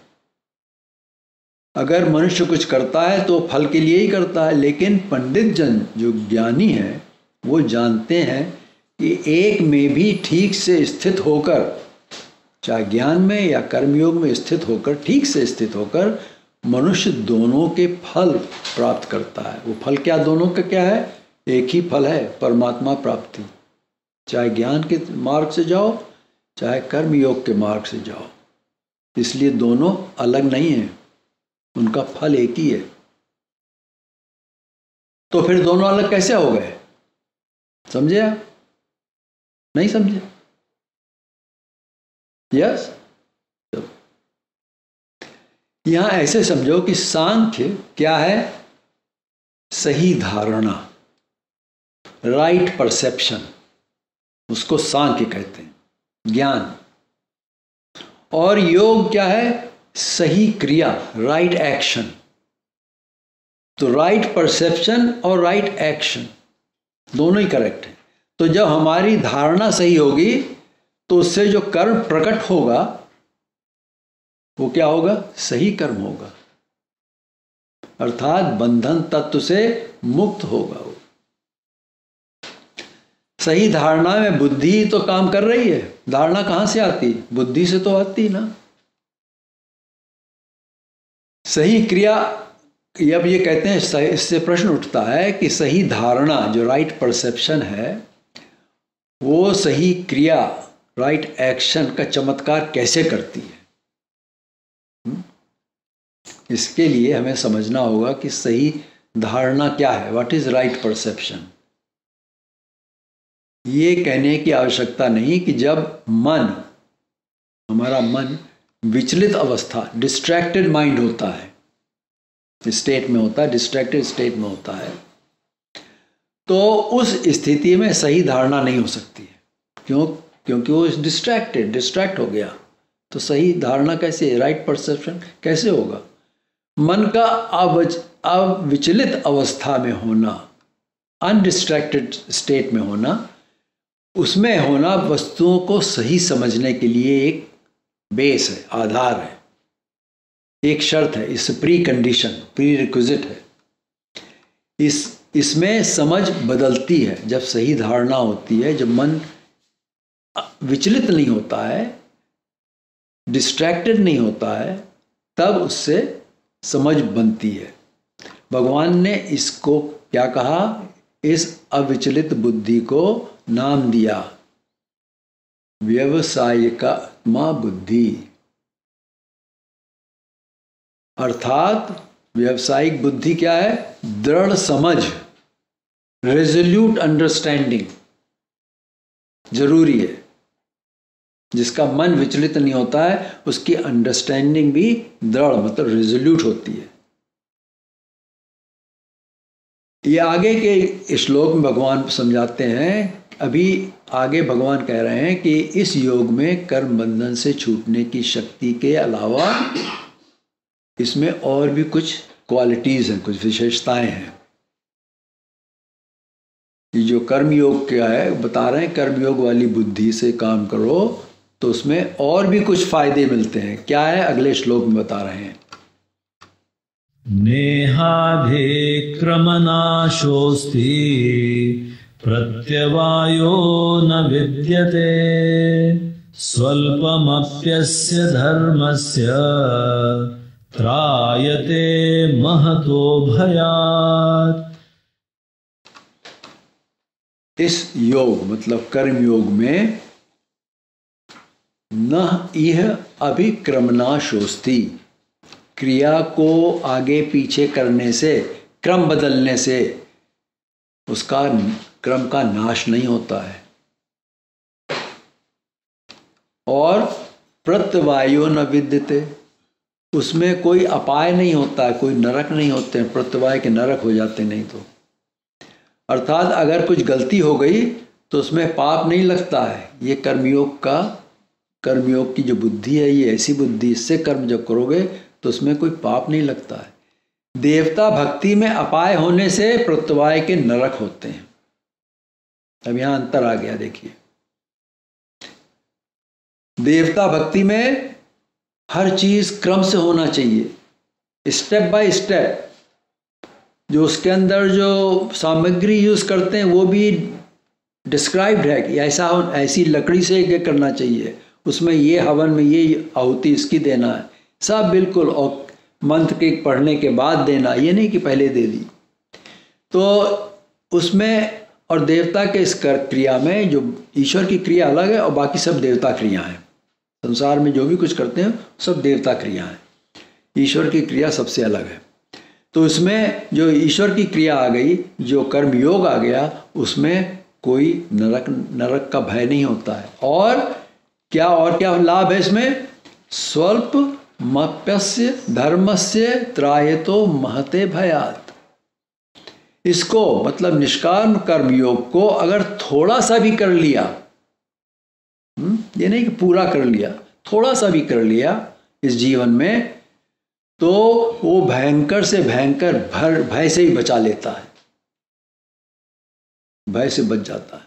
अगर मनुष्य कुछ करता है तो फल के लिए ही करता है, लेकिन पंडित जन जो ज्ञानी हैं वो जानते हैं कि एक में भी ठीक से स्थित होकर, चाहे ज्ञान में या कर्मयोग में स्थित होकर, ठीक से स्थित होकर मनुष्य दोनों के फल प्राप्त करता है। वो फल क्या, दोनों का क्या है, एक ही फल है, परमात्मा प्राप्ति। चाहे ज्ञान के मार्ग से जाओ चाहे कर्मयोग के मार्ग से जाओ, इसलिए दोनों अलग नहीं हैं, उनका फल एक ही है। तो फिर दोनों अलग कैसे हो गए, समझे आप? नहीं समझे? यस। यहां ऐसे समझो कि सांख्य क्या है, सही धारणा, राइट परसेप्शन, उसको सांख्य कहते हैं, ज्ञान। और योग क्या है, सही क्रिया, राइट एक्शन। तो राइट परसेप्शन और राइट एक्शन दोनों ही करेक्ट है। तो जब हमारी धारणा सही होगी तो उससे जो कर्म प्रकट होगा वो क्या होगा, सही कर्म होगा, अर्थात बंधन तत्व से मुक्त होगा वो। सही धारणा में बुद्धि तो काम कर रही है, धारणा कहां से आती, बुद्धि से तो आती ना। सही क्रिया, अब ये कहते हैं, इससे प्रश्न उठता है कि सही धारणा जो राइट परसेप्शन है वो सही क्रिया, राइट एक्शन का चमत्कार कैसे करती है। इसके लिए हमें समझना होगा कि सही धारणा क्या है, व्हाट इज राइट परसेप्शन। ये कहने की आवश्यकता नहीं कि जब मन, हमारा मन विचलित अवस्था, डिस्ट्रैक्टेड माइंड होता है, स्टेट में होता है, डिस्ट्रैक्टेड स्टेट में होता है, तो उस स्थिति में सही धारणा नहीं हो सकती है। क्यों? क्योंकि वो डिस्ट्रैक्ट हो गया। तो सही धारणा कैसे, राइट परसेप्शन कैसे होगा? मन का अविचलित अवस्था में होना, अनडिस्ट्रैक्टेड स्टेट में होना, उसमें होना वस्तुओं को सही समझने के लिए एक बेस है, आधार है, एक शर्त है, इस प्री कंडीशन, प्री रिक्विजिट है। इसमें समझ बदलती है जब सही धारणा होती है, जब मन विचलित नहीं होता है, डिस्ट्रैक्टेड नहीं होता है, तब उससे समझ बनती है। भगवान ने इसको क्या कहा, इस अविचलित बुद्धि को नाम दिया व्यावसायिकात्मा बुद्धि, अर्थात व्यावसायिक बुद्धि क्या है, दृढ़ समझ, रेजोल्यूट अंडरस्टैंडिंग जरूरी है। जिसका मन विचलित नहीं होता है उसकी अंडरस्टैंडिंग भी दृढ़ मतलब रेजोल्यूट होती है। ये आगे के श्लोक में भगवान समझाते हैं। अभी आगे भगवान कह रहे हैं कि इस योग में कर्म बंधन से छूटने की शक्ति के अलावा इसमें और भी कुछ क्वालिटीज हैं, कुछ विशेषताएं हैं। ये जो कर्म योग क्या है बता रहे हैं, कर्म योग वाली बुद्धि से काम करो तो उसमें और भी कुछ फायदे मिलते हैं। क्या है, अगले श्लोक में बता रहे हैं। नेहाभिक्रमनाशोस्ति प्रत्यवायो न विद्यते स्वल्पमप्यस्य धर्मस्य त्रायते महतो भयात्। इस योग मतलब कर्म योग में न यह अभिक्रमनाशोस्ति, क्रिया को आगे पीछे करने से, क्रम बदलने से उसका क्रम का नाश नहीं होता है। और प्रत्यवायो न विद्यते, उसमें कोई अपाय नहीं होता है, कोई नरक नहीं होते हैं, प्रत्यवाय के नरक हो जाते नहीं तो। अर्थात अगर कुछ गलती हो गई तो उसमें पाप नहीं लगता है। ये कर्मयोग की जो बुद्धि है ये ऐसी बुद्धि, इससे कर्म जब करोगे तो उसमें कोई पाप नहीं लगता है। देवता भक्ति में अपाय होने से प्रत्यवाय के नरक होते हैं। अब यहां अंतर आ गया, देखिए। देवता भक्ति में हर चीज क्रम से होना चाहिए, स्टेप बाय स्टेप। जो उसके अंदर जो सामग्री यूज करते हैं वो भी डिस्क्राइब्ड है कि ऐसी लकड़ी से ये करना चाहिए, उसमें ये हवन में ये आहुति इसकी देना है, सब बिल्कुल। और मंत्र के पढ़ने के बाद देना, ये नहीं कि पहले दे दी। तो उसमें और देवता के इस क्रिया में जो ईश्वर की क्रिया अलग है और बाकी सब देवता क्रिया हैं। संसार में जो भी कुछ करते हैं सब देवता क्रिया हैं, ईश्वर की क्रिया सबसे अलग है। तो उसमें जो ईश्वर की क्रिया आ गई, जो कर्म योग आ गया, उसमें कोई नरक का भय नहीं होता है। और क्या लाभ है इसमें? स्वल्प मप्यस्य धर्मस्य त्रायतो महते भयात्। इसको मतलब निष्काम कर्मयोग को अगर थोड़ा सा भी कर लिया, ये नहीं कि पूरा कर लिया, थोड़ा सा भी कर लिया इस जीवन में, तो वो भयंकर से भयंकर भय से ही बचा लेता है, भय से बच जाता है।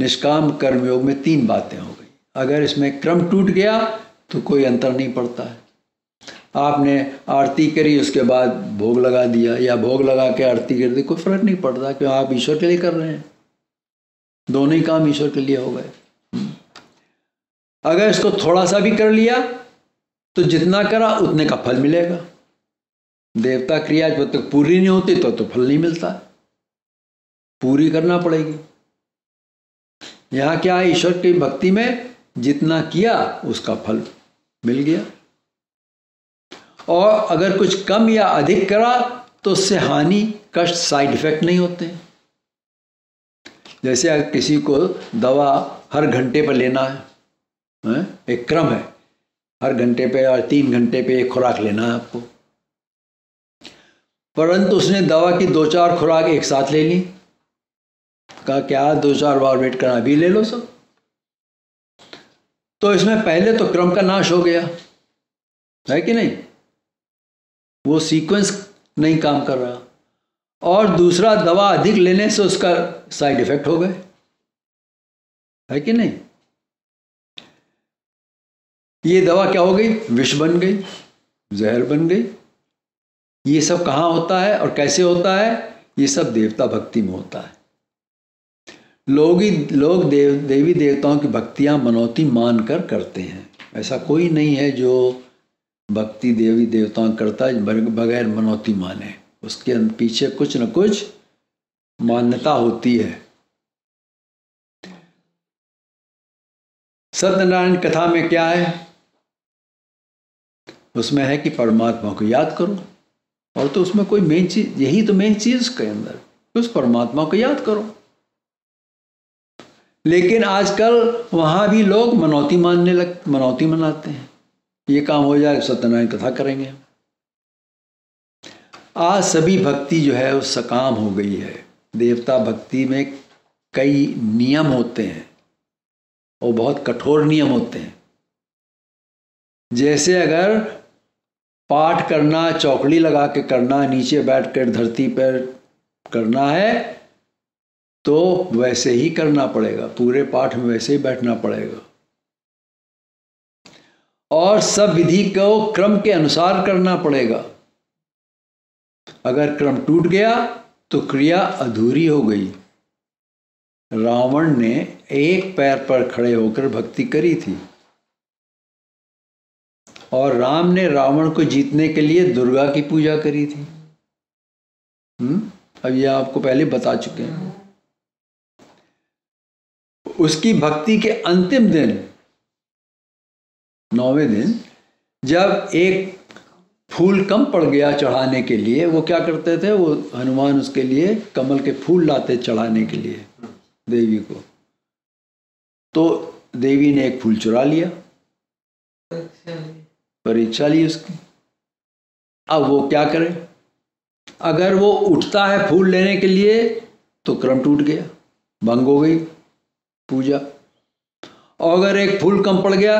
निष्काम कर्मयोग में 3 बातें हो गई। अगर इसमें क्रम टूट गया तो कोई अंतर नहीं पड़ता है। आपने आरती करी, उसके बाद भोग लगा दिया, या भोग लगा के आरती कर दी, कोई फर्क नहीं पड़ता, क्यों आप ईश्वर के लिए कर रहे हैं, दोनों ही काम ईश्वर के लिए हो गए। अगर इसको थोड़ा सा भी कर लिया तो जितना करा उतने का फल मिलेगा। देवता क्रिया जब तक पूरी नहीं होती तो फल नहीं मिलता, पूरी करना पड़ेगी। यहां क्या है, ईश्वर की भक्ति में जितना किया उसका फल मिल गया। और अगर कुछ कम या अधिक करा तो उससे हानि कष्ट साइड इफेक्ट नहीं होते। जैसे अगर किसी को दवा हर घंटे पर लेना है, एक क्रम है, हर घंटे पे और 3 घंटे पे एक खुराक लेना है आपको, परंतु उसने दवा की 2-4 खुराक एक साथ ले ली, कहा क्या 2-4 बार वेट करना, अभी ले लो सब। तो इसमें पहले तो क्रम का नाश हो गया है कि नहीं, वो सीक्वेंस नहीं काम कर रहा। और दूसरा, दवा अधिक लेने से उसका साइड इफेक्ट हो गए, है कि नहीं। ये दवा क्या हो गई, विष बन गई, जहर बन गई। ये सब कहाँ होता है और कैसे होता है? ये सब देवता भक्ति में होता है। लोग देवी देवताओं की भक्तियां मनौती मानकर करते हैं। ऐसा कोई नहीं है जो भक्ति देवी देवताओं करता है बगैर मनौती माने, उसके पीछे कुछ न कुछ मान्यता होती है। सत्यनारायण कथा में क्या है? उसमें है कि परमात्मा को याद करो, और तो उसमें कोई मेन चीज, यही तो मेन चीज उसके अंदर, उस परमात्मा को याद करो। लेकिन आजकल वहां भी लोग मनौती मनाते हैं, ये काम हो जाए सत्यनारायण कथा करेंगे। आज सभी भक्ति जो है वो सकाम हो गई है। देवता भक्ति में कई नियम होते हैं और बहुत कठोर नियम होते हैं। जैसे अगर पाठ करना, चौकड़ी लगा के करना, नीचे बैठकर धरती पर करना है तो वैसे ही करना पड़ेगा, पूरे पाठ में वैसे ही बैठना पड़ेगा। और सब विधि को क्रम के अनुसार करना पड़ेगा। अगर क्रम टूट गया तो क्रिया अधूरी हो गई। रावण ने एक पैर पर खड़े होकर भक्ति करी थी, और राम ने रावण को जीतने के लिए दुर्गा की पूजा करी थी। अब यह आपको पहले बता चुके हैं। उसकी भक्ति के अंतिम दिन, 9वें दिन, जब एक फूल कम पड़ गया चढ़ाने के लिए, वो क्या करते थे, वो हनुमान उसके लिए कमल के फूल लाते चढ़ाने के लिए देवी को। तो देवी ने एक फूल चुरा लिया, परीक्षा ली उसकी। अब वो क्या करे? अगर वो उठता है फूल लेने के लिए तो क्रम टूट गया, भंग हो गई पूजा। और अगर एक फूल कम पड़ गया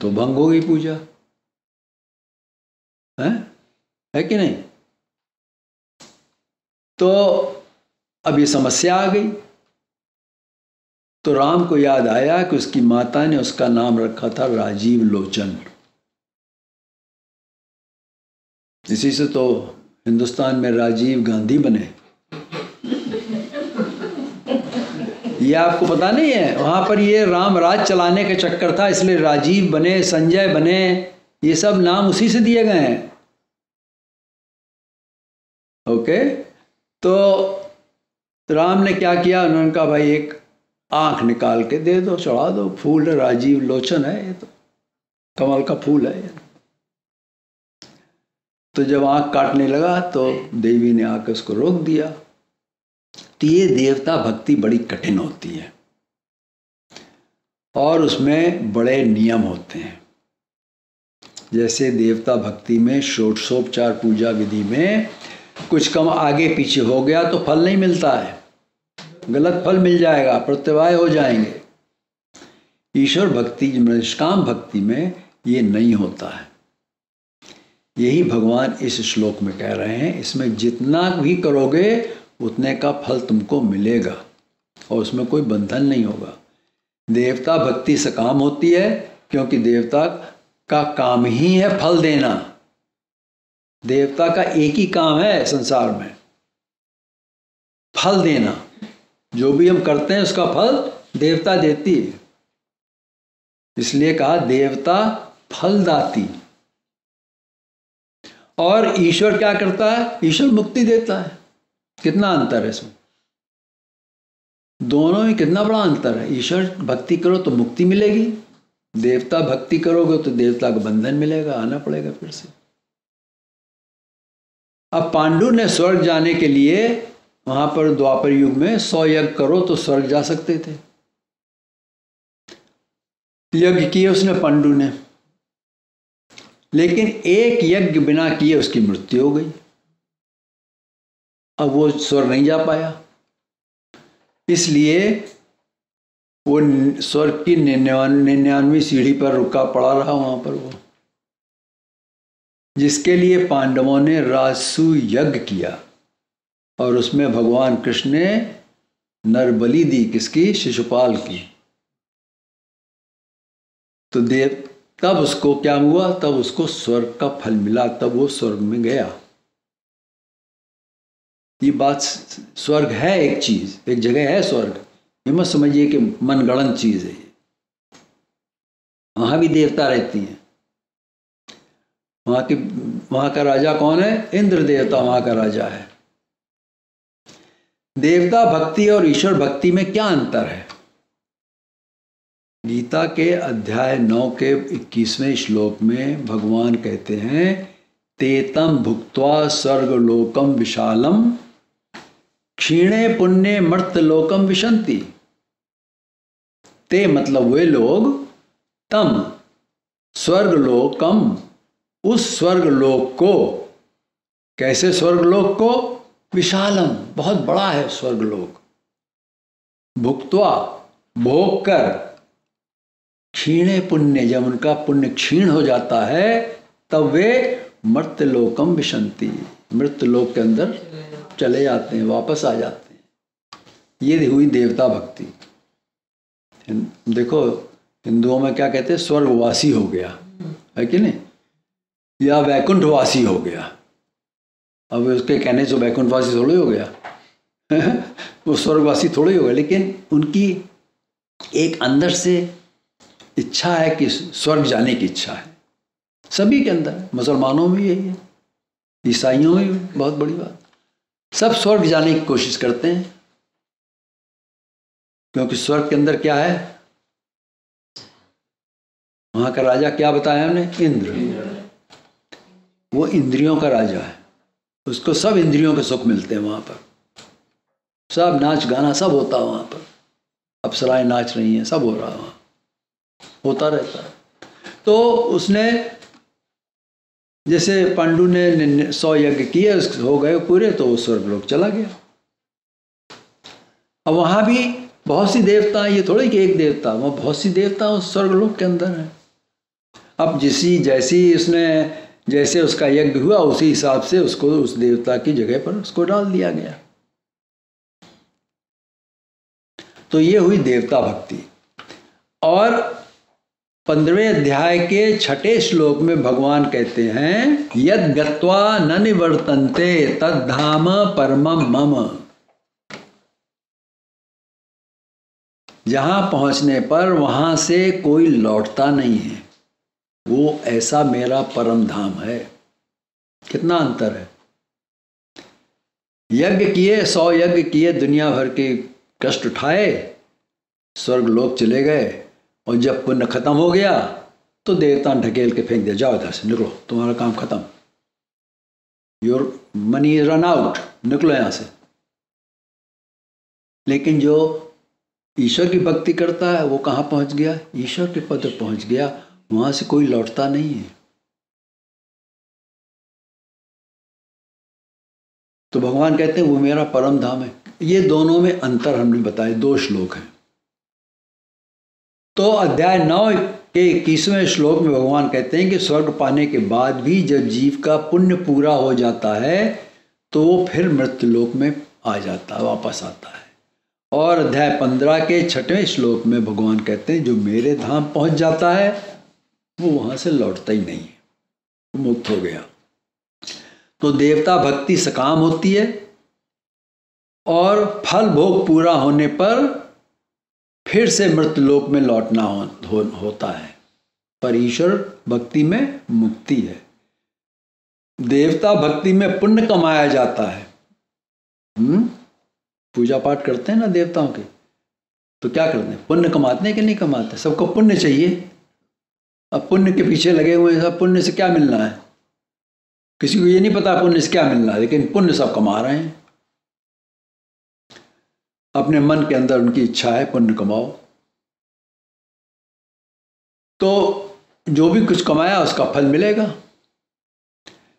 तो भंग हो गई पूजा है। है कि नहीं? तो अब ये समस्या आ गई, तो राम को याद आया कि उसकी माता ने उसका नाम रखा था राजीव लोचन। इसी से तो हिंदुस्तान में राजीव गांधी बने। ये आपको पता नहीं है? वहां पर ये राम राज चलाने का चक्कर था, इसलिए राजीव बने, संजय बने, ये सब नाम उसी से दिए गए हैं। ओके, तो राम ने क्या किया, उन्होंने कहा भाई एक आंख निकाल के दे दो, चढ़ा दो, फूल राजीव लोचन है, ये तो कमल का फूल है। तो जब आंख काटने लगा तो देवी ने आकर उसको रोक दिया। तो ये देवता भक्ति बड़ी कठिन होती है और उसमें बड़े नियम होते हैं। जैसे देवता भक्ति में षोडशोपचार पूजा विधि में कुछ कम आगे पीछे हो गया तो फल नहीं मिलता है, गलत फल मिल जाएगा, प्रत्यवाय हो जाएंगे। ईश्वर भक्ति, निष्काम भक्ति में ये नहीं होता है। यही भगवान इस श्लोक में कह रहे हैं, इसमें जितना भी करोगे उतने का फल तुमको मिलेगा और उसमें कोई बंधन नहीं होगा। देवता भक्ति सकाम होती है क्योंकि देवता का काम ही है फल देना। देवता का एक ही काम है संसार में, फल देना। जो भी हम करते हैं उसका फल देवता देती है, इसलिए कहा देवता फलदाती। और ईश्वर क्या करता है? ईश्वर मुक्ति देता है। कितना अंतर है इसमें, दोनों में कितना बड़ा अंतर है। ईश्वर भक्ति करो तो मुक्ति मिलेगी, देवता भक्ति करोगे तो देवता का बंधन मिलेगा, आना पड़ेगा फिर से। अब पांडु ने स्वर्ग जाने के लिए वहां पर द्वापर युग में 100 यज्ञ करो तो स्वर्ग जा सकते थे। यज्ञ किए उसने पांडु ने, लेकिन एक यज्ञ बिना किए उसकी मृत्यु हो गई। अब वो स्वर्ग नहीं जा पाया, इसलिए वो स्वर्ग की 99वीं सीढ़ी पर रुका पड़ा रहा वहां पर वो, जिसके लिए पांडवों ने राजसू यज्ञ किया और उसमें भगवान कृष्ण ने नरबलि दी। किसकी? शिशुपाल की। तो देव तब उसको क्या हुआ? तब उसको स्वर्ग का फल मिला, तब वो स्वर्ग में गया। ये बात, स्वर्ग है एक चीज, एक जगह है स्वर्ग, ये मत समझिए कि मनगढ़ंत चीज है। वहां भी देवता रहती हैं। वहां का राजा कौन है? इंद्र देवता वहां का राजा है। देवता भक्ति और ईश्वर भक्ति में क्या अंतर है? गीता के अध्याय 9 के 21वें श्लोक में भगवान कहते हैं, तेतम भुक्त्वा स्वर्गलोकम विशालम क्षीणे पुण्य मर्त्यलोकम विशंति। ते मतलब वे लोग, तम स्वर्गलोकम उस स्वर्गलोक को, कैसे स्वर्गलोक को? विशालम बहुत बड़ा है स्वर्गलोक, भुक्त्वा भोग कर, क्षीणे पुण्य जब उनका पुण्य क्षीण हो जाता है तब वे मर्त्यलोकम विशंति, मृत्यलोक के अंदर चले जाते हैं, वापस आ जाते हैं। ये हुई देवता भक्ति। देखो हिंदुओं में क्या कहते हैं? स्वर्गवासी हो गया, है कि नहीं, या वैकुंठवासी हो गया। अब उसके कहने से वैकुंठवासी थोड़ी हो गया वो स्वर्गवासी थोड़ी हो गया, लेकिन उनकी एक अंदर से इच्छा है कि स्वर्ग जाने की इच्छा है, सभी के अंदर। मुसलमानों में यही है, ईसाइयों में बहुत बड़ी बात, सब स्वर्ग जाने की कोशिश करते हैं, क्योंकि स्वर्ग के अंदर क्या है? वहां का राजा क्या बताया हमने? इंद्र। वो इंद्रियों का राजा है, उसको सब इंद्रियों के सुख मिलते हैं वहां पर, सब नाच गाना सब होता है वहां पर, अप्सराएं नाच रही हैं, सब हो रहा है वहां, होता रहता है। तो उसने, जैसे पांडु ने 100 यज्ञ किए, हो गए पूरे, तो वो स्वर्गलोक चला गया। अब वहां भी बहुत सी देवता, ये थोड़े कि एक देवता, वहां बहुत सी देवता उस स्वर्गलोक के अंदर है। अब जैसी उसने जैसे उसका यज्ञ हुआ उसी हिसाब से उसको उस देवता की जगह पर उसको डाल दिया गया। तो ये हुई देवता भक्ति। और 15वें अध्याय के 6ठे श्लोक में भगवान कहते हैं यद गत्वा न निवर्तन्ते तद्धाम परमम मम। जहां पहुंचने पर वहां से कोई लौटता नहीं है, वो ऐसा मेरा परम धाम है। कितना अंतर है। यज्ञ किए, 100 यज्ञ किए, दुनिया भर के कष्ट उठाए, स्वर्ग लोक चले गए, और जब पुण्य खत्म हो गया तो देवता ढकेल के फेंक दिया, जाओ इधर से, निकलो, तुम्हारा काम खत्म, योर मनी रन आउट, निकलो यहां से। लेकिन जो ईश्वर की भक्ति करता है वो कहाँ पहुंच गया? ईश्वर के पद पर पहुंच गया, वहां से कोई लौटता नहीं है। तो भगवान कहते हैं वो मेरा परम धाम है। ये दोनों में अंतर हमने बताए, 2 श्लोक हैं। तो अध्याय 9 के 21वें श्लोक में भगवान कहते हैं कि स्वर्ग पाने के बाद भी जब जीव का पुण्य पूरा हो जाता है तो वो फिर मृत्युलोक में आ जाता है, वापस आता है। और अध्याय 15 के 6वें श्लोक में भगवान कहते हैं जो मेरे धाम पहुंच जाता है वो वहां से लौटता ही नहीं है, वो मुक्त हो गया। तो देवता भक्ति सकाम होती है और फल भोग पूरा होने पर फिर से मृत्युलोक में लौटना होता है, पर ईश्वर भक्ति में मुक्ति है। देवता भक्ति में पुण्य कमाया जाता है। पूजा पाठ करते हैं ना देवताओं के, तो क्या करते हैं? पुण्य कमाते हैं कि नहीं कमाते? सबको पुण्य चाहिए। अब पुण्य के पीछे लगे हुए हैं, सब पुण्य से क्या मिलना है? किसी को ये नहीं पता पुण्य से क्या मिलना है, लेकिन पुण्य सब कमा रहे हैं। अपने मन के अंदर उनकी इच्छा है पुण्य कमाओ, तो जो भी कुछ कमाया उसका फल मिलेगा।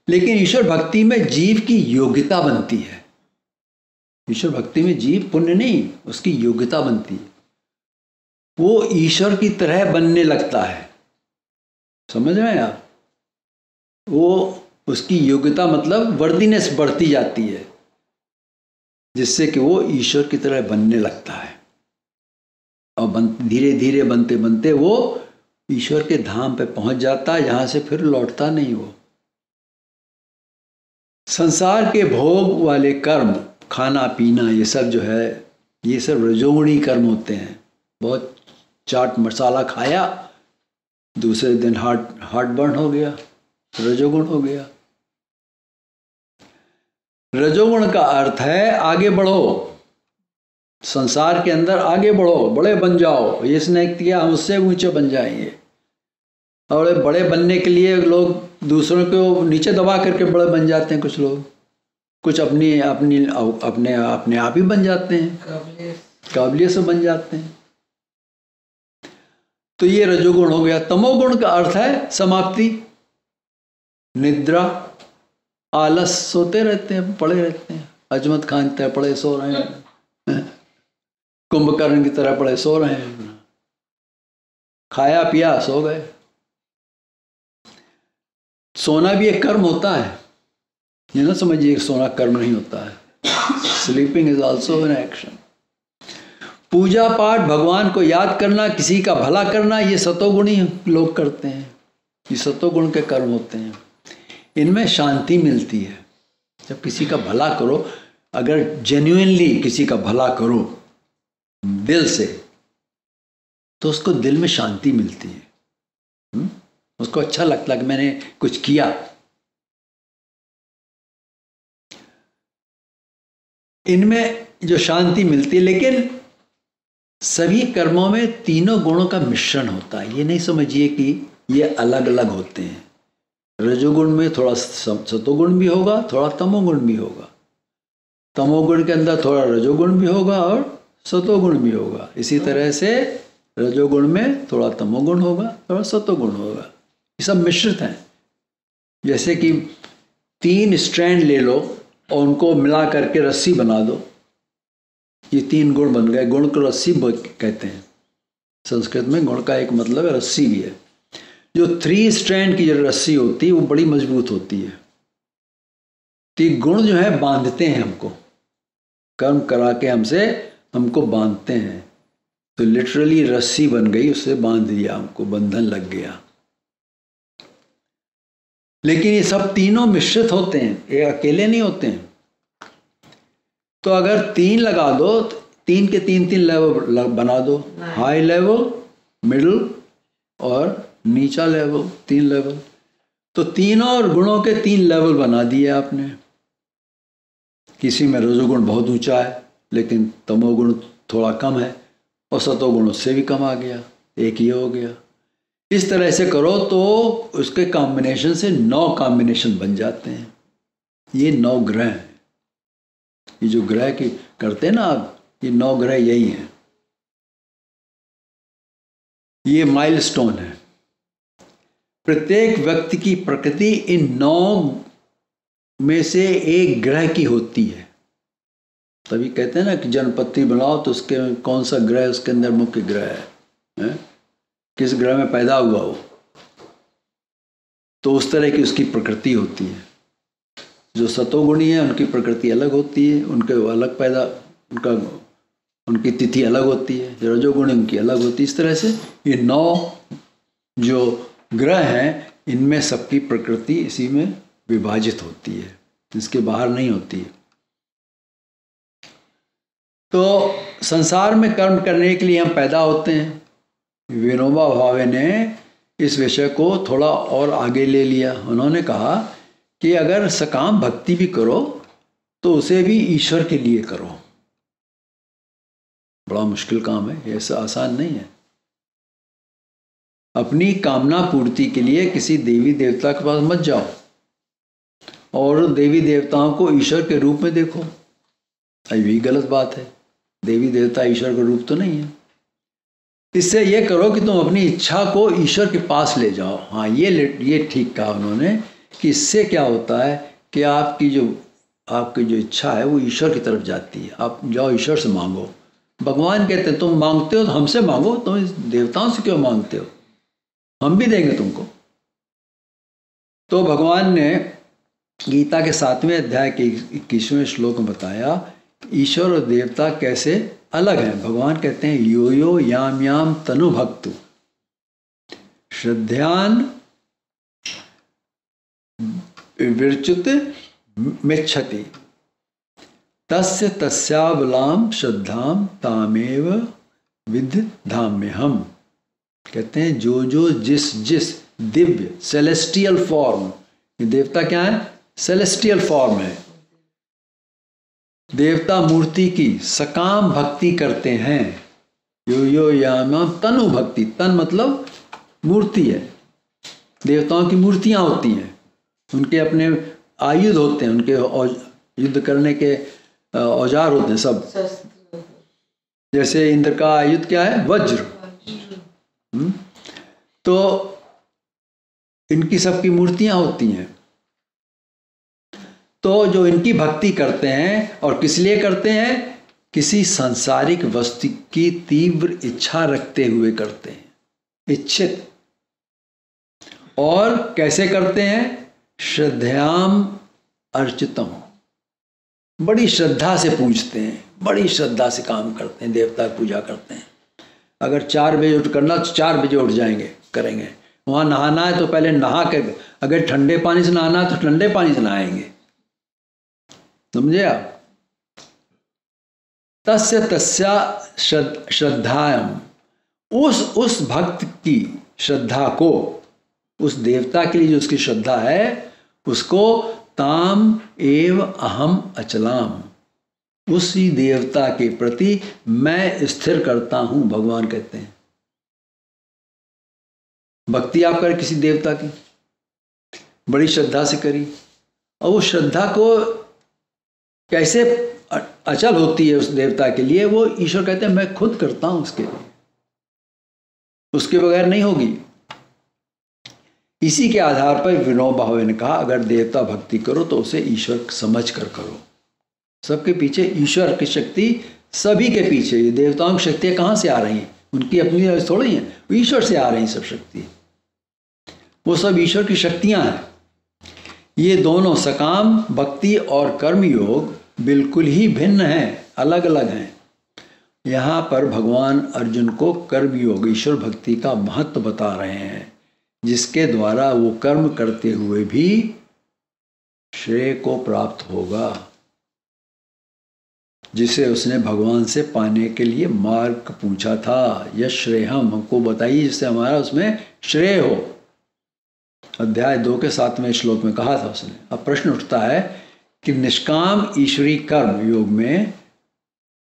लेकिन ईश्वर भक्ति में जीव की योग्यता बनती है। ईश्वर भक्ति में जीव पुण्य नहीं, उसकी योग्यता बनती है। वो ईश्वर की तरह बनने लगता है। समझ रहे हैं आप? वो उसकी योग्यता मतलब वर्दीनेस बढ़ती जाती है, जिससे कि वो ईश्वर की तरह बनने लगता है। और धीरे धीरे बनते बनते वो ईश्वर के धाम पे पहुंच जाता है, जहां से फिर लौटता नहीं। वो संसार के भोग वाले कर्म, खाना पीना, ये सब जो है, ये सब रजोगुणी कर्म होते हैं। बहुत चाट मसाला खाया, दूसरे दिन हार्ट बर्न हो गया, रजोगुण हो गया। रजोगुण का अर्थ है आगे बढ़ो, संसार के अंदर आगे बढ़ो, बड़े बन जाओ। ये इसने किया, हम उससे ऊंचे बन जाएंगे। और बड़े बनने के लिए लोग दूसरों को नीचे दबा करके बड़े बन जाते हैं। कुछ लोग, कुछ अपने आप ही बन जाते हैं, काबिलियत से बन जाते हैं। तो ये रजोगुण हो गया। तमोगुण का अर्थ है समाप्ति, निद्रा, आलस, सोते रहते हैं, पड़े रहते हैं। अजमत खान की तरह पड़े सो रहे हैं, कुंभकर्ण की तरह पड़े सो रहे हैं, खाया पिया सो गए। सोना भी एक कर्म होता है, ये ना समझिए सोना कर्म नहीं होता है। Sleeping is also an action. पूजा पाठ, भगवान को याद करना, किसी का भला करना, ये सतोगुणी लोग करते हैं। ये सतोगुण के कर्म होते हैं। इनमें शांति मिलती है। जब किसी का भला करो, अगर जेन्युइनली किसी का भला करो दिल से, तो उसको दिल में शांति मिलती है। उसको अच्छा लगता है कि मैंने कुछ किया। इनमें जो शांति मिलती है, लेकिन सभी कर्मों में तीनों गुणों का मिश्रण होता है। ये नहीं समझिए कि ये अलग अलग होते हैं। रजोगुण में थोड़ा सतोगुण भी होगा, थोड़ा तमोगुण भी होगा। तमोगुण के अंदर थोड़ा रजोगुण भी होगा और सतोगुण भी होगा। इसी तरह से रजोगुण में थोड़ा तमोगुण होगा, थोड़ा सतोगुण होगा। ये सब मिश्रित हैं। जैसे कि 3 स्ट्रैंड ले लो और उनको मिला करके रस्सी बना दो, ये 3 गुण बन गए। गुण को रस्सी कहते हैं। संस्कृत में गुण का एक मतलब है रस्सी भी है। जो 3 स्ट्रैंड की जो रस्सी होती है वो बड़ी मजबूत होती है। तो गुण जो है बांधते हैं हमको, कर्म करा के हमको बांधते हैं। तो लिटरली रस्सी बन गई, उससे बांध दिया, हमको बंधन लग गया। लेकिन ये सब तीनों मिश्रित होते हैं, ये अकेले नहीं होते हैं। तो अगर 3 लगा दो, 3 के 3 लेवल बना दो, हाई लेवल, मिडिल और नीचा लेवल, 3 लेवल। तो तीनों गुणों के 3 लेवल बना दिए आपने। किसी में रजोगुण बहुत ऊंचा है लेकिन तमोगुण थोड़ा कम है, और सतोगुण उससे भी कम आ गया, एक ही हो गया। इस तरह से करो तो उसके कॉम्बिनेशन से 9 कॉम्बिनेशन बन जाते हैं। ये 9 ग्रह हैं। ये जो ग्रह की करते हैं ना आप, ये 9 ग्रह यही हैं। ये माइलस्टोन है। प्रत्येक व्यक्ति की प्रकृति इन 9 में से एक ग्रह की होती है। तभी कहते हैं ना कि जनपत्ति बनाओ तो उसके कौन सा ग्रह उसके अंदर मुख्य ग्रह है? किस ग्रह में पैदा हुआ हो, तो उस तरह की उसकी प्रकृति होती है। जो सतोगुणी है उनकी प्रकृति अलग होती है, उनके अलग पैदा उनकी तिथि अलग होती है। जो रजोगुणी उनकी अलग होती है। इस तरह से ये 9 जो ग्रह हैं इनमें सबकी प्रकृति इसी में विभाजित होती है, इसके बाहर नहीं होती है। तो संसार में कर्म करने के लिए हम पैदा होते हैं। विनोबा भावे ने इस विषय को थोड़ा और आगे ले लिया। उन्होंने कहा कि अगर सकाम भक्ति भी करो तो उसे भी ईश्वर के लिए करो। बड़ा मुश्किल काम है, ऐसा आसान नहीं है। अपनी कामना पूर्ति के लिए किसी देवी देवता के पास मत जाओ और देवी देवताओं को ईश्वर के रूप में देखो। ये भी गलत बात है। देवी देवता ईश्वर का रूप तो नहीं है। इससे ये करो कि तुम अपनी इच्छा को ईश्वर के पास ले जाओ। हाँ, ये ठीक कहा उन्होंने कि इससे क्या होता है कि आपकी जो इच्छा है वो ईश्वर की तरफ जाती है। आप जाओ ईश्वर से मांगो। भगवान कहते हैं तुम मांगते हो तो हमसे मांगो, तुम देवताओं से क्यों मांगते हो, हम भी देंगे तुमको। तो भगवान ने गीता के 7वें अध्याय के 21वें श्लोक में बताया ईश्वर और देवता कैसे अलग हैं। भगवान कहते हैं यो यो याम याम तनु भक्तु श्रद्धान विरचित मिच्छति तस्य तस्याबलाम श्रद्धाम तामेव विदधाम्यहम्। कहते हैं जो जिस दिव्य सेलेस्टियल फॉर्म, ये देवता क्या है? सेलेस्टियल फॉर्म है। देवता मूर्ति की सकाम भक्ति करते हैं। यो यो याम तनु भक्ति, तन मतलब मूर्ति है। देवताओं की मूर्तियां होती हैं, उनके अपने आयुध होते हैं, उनके युद्ध करने के औजार होते हैं सब। जैसे इंद्र का आयुध क्या है? वज्र। तो इनकी सबकी मूर्तियां होती हैं। तो जो इनकी भक्ति करते हैं और किस लिए करते हैं? किसी सांसारिक वस्तु की तीव्र इच्छा रखते हुए करते हैं, इच्छित। और कैसे करते हैं? श्रद्धायाम अर्चितम, बड़ी श्रद्धा से पूजते हैं, बड़ी श्रद्धा से काम करते हैं, देवता की पूजा करते हैं। अगर 4 बजे उठ करना तो 4 बजे उठ जाएंगे, करेंगे। वहाँ नहाना है तो पहले नहा के, अगर ठंडे पानी से नहाना है तो ठंडे पानी से नहाएंगे। समझे आप? तस्य तस्या श्रद्धायाम, उस भक्त की श्रद्धा को, उस देवता के लिए जो उसकी श्रद्धा है उसको ताम एव अहम अचलाम, उसी देवता के प्रति मैं स्थिर करता हूं। भगवान कहते हैं भक्ति आप करें किसी देवता की, बड़ी श्रद्धा से करी, और उस श्रद्धा को कैसे अचल होती है उस देवता के लिए, वो ईश्वर कहते हैं मैं खुद करता हूं उसके लिए, उसके बगैर नहीं होगी। इसी के आधार पर विनोबा भावे ने कहा अगर देवता भक्ति करो तो उसे ईश्वर समझ कर करो। सबके पीछे ईश्वर की शक्ति, सभी के पीछे। ये देवताओं की शक्तियां कहाँ से आ रही हैं? उनकी अपनी थोड़ी हैं, ईश्वर से आ रही सब शक्ति। वो सब ईश्वर की शक्तियां हैं। ये दोनों सकाम भक्ति और कर्म योग बिल्कुल ही भिन्न हैं, अलग अलग हैं। यहाँ पर भगवान अर्जुन को कर्म योग ईश्वर भक्ति का महत्व बता रहे हैं, जिसके द्वारा वो कर्म करते हुए भी श्रेय को प्राप्त होगा, जिसे उसने भगवान से पाने के लिए मार्ग पूछा था। यश श्रेय हमको बताइए जिससे हमारा उसमें श्रेय हो। अध्याय 2 के 7वें श्लोक में कहा था उसने। अब प्रश्न उठता है कि निष्काम ईश्वरी कर्म योग में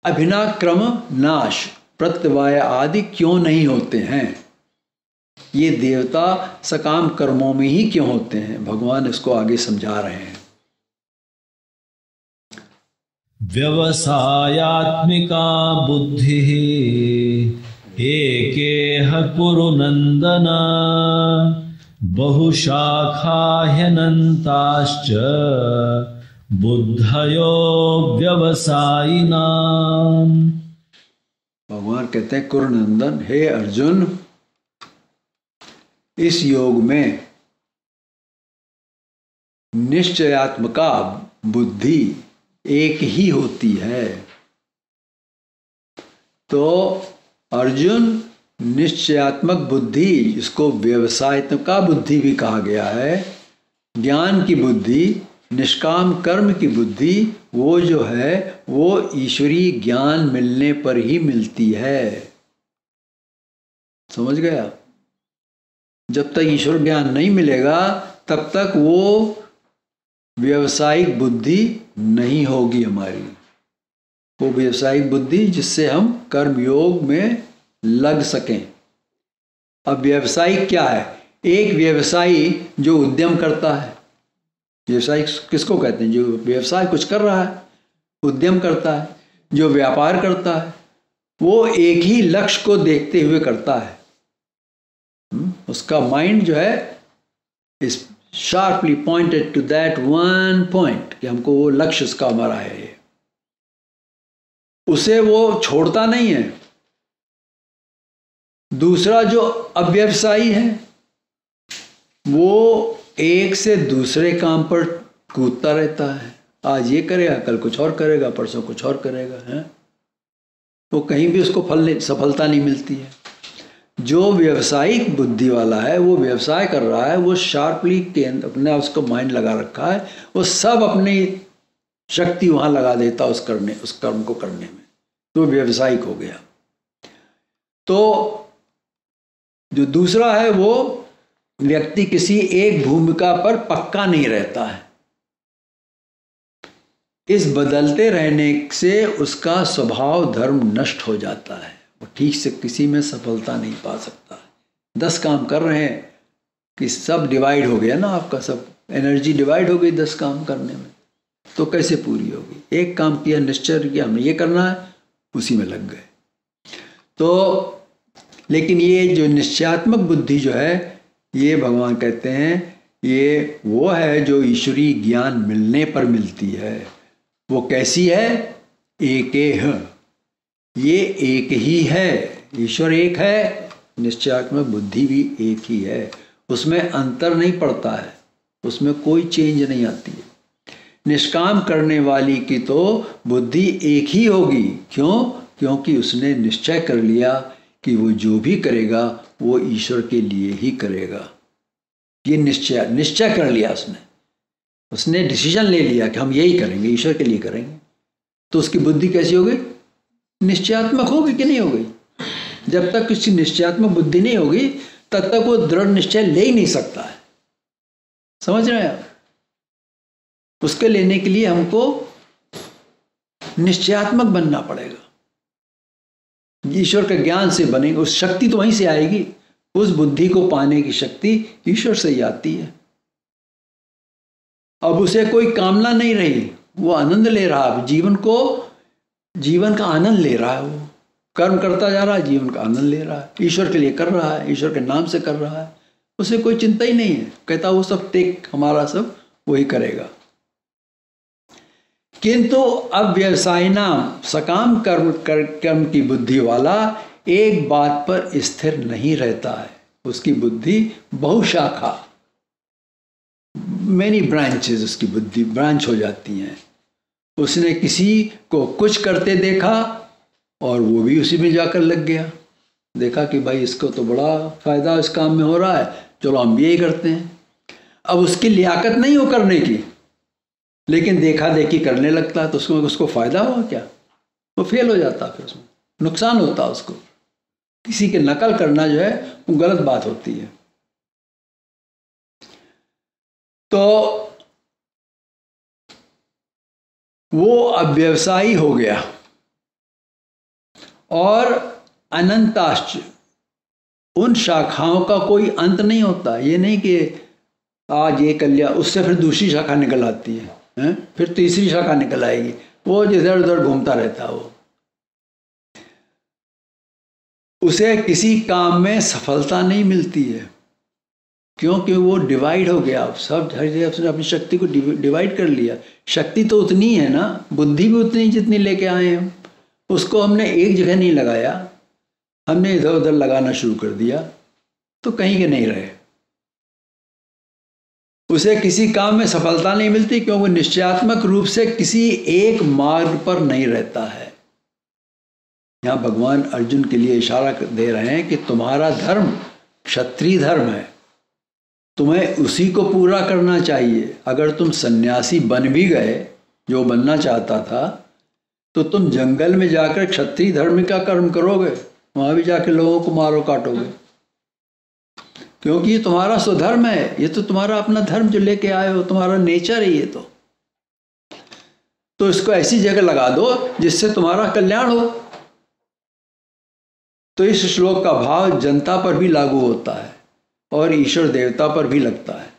अभिनाक्रम नाश प्रत्यवाय आदि क्यों नहीं होते हैं? ये देवता सकाम कर्मों में ही क्यों होते हैं? भगवान इसको आगे समझा रहे हैं। व्यवसायात्मिका बुद्धि एकेह कुरु नंदन बहुशाखा ह्यनन्ताश्च बुद्धयो व्यवसायिनां। भगवान कहते हैं कुरुनंदन, हे अर्जुन, इस योग में निश्चयात्मका बुद्धि एक ही होती है। तो अर्जुन, निश्चयात्मक बुद्धि, इसको व्यवसायत्मका बुद्धि भी कहा गया है, ज्ञान की बुद्धि, निष्काम कर्म की बुद्धि, वो जो है वो ईश्वरीय ज्ञान मिलने पर ही मिलती है। समझ गया? जब तक ईश्वर ज्ञान नहीं मिलेगा तब तक वो व्यवसायिक बुद्धि नहीं होगी हमारी। वो व्यवसायिक बुद्धि जिससे हम कर्म योग में लग सकें। अब व्यवसायिक क्या है? एक व्यवसायी जो उद्यम करता है, व्यवसायिक किसको कहते हैं? जो व्यवसाय कुछ कर रहा है, उद्यम करता है, जो व्यापार करता है, वो एक ही लक्ष्य को देखते हुए करता है। उसका माइंड जो है इस sharply pointed to that one point कि हमको वो लक्ष्य उसका हमारा है। ये उसे वो छोड़ता नहीं है। दूसरा जो अव्यवसायी है वो एक से दूसरे काम पर कूदता रहता है। आज ये करेगा, कल कुछ और करेगा, परसों कुछ और करेगा, है तो कहीं भी उसको सफलता नहीं मिलती है। जो व्यवसायिक बुद्धि वाला है वो व्यवसाय कर रहा है, वो शार्पली अपने उसको माइंड लगा रखा है, वो सब अपनी शक्ति वहां लगा देता उस कर्म को करने में, तो व्यवसायिक हो गया। तो जो दूसरा है वो व्यक्ति किसी एक भूमिका पर पक्का नहीं रहता है। इस बदलते रहने से उसका स्वभाव धर्म नष्ट हो जाता है। वो ठीक से किसी में सफलता नहीं पा सकता। 10 काम कर रहे हैं कि सब डिवाइड हो गया ना, आपका सब एनर्जी डिवाइड हो गई 10 काम करने में, तो कैसे पूरी होगी? एक काम किया, निश्चय किया हमने ये करना है, उसी में लग गए। तो लेकिन ये जो निश्चयात्मक बुद्धि जो है, ये भगवान कहते हैं ये वो है जो ईश्वरीय ज्ञान मिलने पर मिलती है। वो कैसी है? एकेह, ये एक ही है। ईश्वर एक है, निश्चयात्मक बुद्धि भी एक ही है। उसमें अंतर नहीं पड़ता है, उसमें कोई चेंज नहीं आती है। निष्काम करने वाली की तो बुद्धि एक ही होगी। क्यों? क्योंकि उसने निश्चय कर लिया कि वो जो भी करेगा वो ईश्वर के लिए ही करेगा। ये निश्चय कर लिया उसने डिसीजन ले लिया कि हम यही करेंगे, ईश्वर के लिए करेंगे। तो उसकी बुद्धि कैसी हो गई? निश्चयात्मक होगी कि नहीं हो गई? जब तक किसी निश्चयात्मक बुद्धि नहीं होगी तब तक वो दृढ़ निश्चय ले ही नहीं सकता है। समझ रहे हैं आप? उसके लेने के लिए हमको निश्चयात्मक बनना पड़ेगा। ईश्वर के ज्ञान से बनेंगे, उस शक्ति तो वहीं से आएगी। उस बुद्धि को पाने की शक्ति ईश्वर से ही आती है। अब उसे कोई कामना नहीं रही, वो आनंद ले रहा है, जीवन का आनंद ले रहा है। वो कर्म करता जा रहा है, जीवन का आनंद ले रहा है, ईश्वर के लिए कर रहा है, ईश्वर के नाम से कर रहा है। उसे कोई चिंता ही नहीं है, कहता वो सब टेक हमारा सब वही करेगा। किंतु अब व्यवसाय नाम सकाम कर्म की बुद्धि वाला एक बात पर स्थिर नहीं रहता है। उसकी बुद्धि बहुशाखा, मेनी ब्रांचेस, उसकी बुद्धि ब्रांच हो जाती हैं। उसने किसी को कुछ करते देखा और वो भी उसी में जाकर लग गया। देखा कि भाई इसको तो बड़ा फायदा इस काम में हो रहा है, चलो हम भी यही करते हैं। अब उसकी लियाकत नहीं हो करने की, लेकिन देखा देखी करने लगता है, तो उसको फायदा हुआ क्या? वो फेल हो जाता, फिर उसमें नुकसान होता उसको। किसी की नकल करना जो है वो गलत बात होती है। तो वो अब व्यवसायी हो गया और अनंताश्च, उन शाखाओं का कोई अंत नहीं होता। ये नहीं कि आज ये कर लिया, उससे फिर दूसरी शाखा निकल आती है, फिर तीसरी शाखा निकल आएगी, वो इधर उधर घूमता रहता है। वो उसे किसी काम में सफलता नहीं मिलती है, क्योंकि वो डिवाइड हो गया। सब हर जगह उसने अपनी शक्ति को डिवाइड कर लिया। शक्ति तो उतनी है ना, बुद्धि भी उतनी जितनी लेके आए हैं, उसको हमने एक जगह नहीं लगाया, हमने इधर उधर लगाना शुरू कर दिया, तो कहीं के नहीं रहे। उसे किसी काम में सफलता नहीं मिलती, क्योंकि वो निश्चयात्मक रूप से किसी एक मार्ग पर नहीं रहता है। यहाँ भगवान अर्जुन के लिए इशारा दे रहे हैं कि तुम्हारा धर्म क्षत्रिय धर्म है, तुम्हें उसी को पूरा करना चाहिए। अगर तुम सन्यासी बन भी गए, जो बनना चाहता था, तो तुम जंगल में जाकर क्षत्रिय धर्म का कर्म करोगे, वहां भी जाकर लोगों को मारो काटोगे, क्योंकि ये तुम्हारा स्वधर्म है। ये तो तुम्हारा अपना धर्म जो लेके आए हो, तुम्हारा नेचर है ये तो इसको ऐसी जगह लगा दो जिससे तुम्हारा कल्याण हो। तो इस श्लोक का भाव जनता पर भी लागू होता है और ईश्वर देवता पर भी लगता है।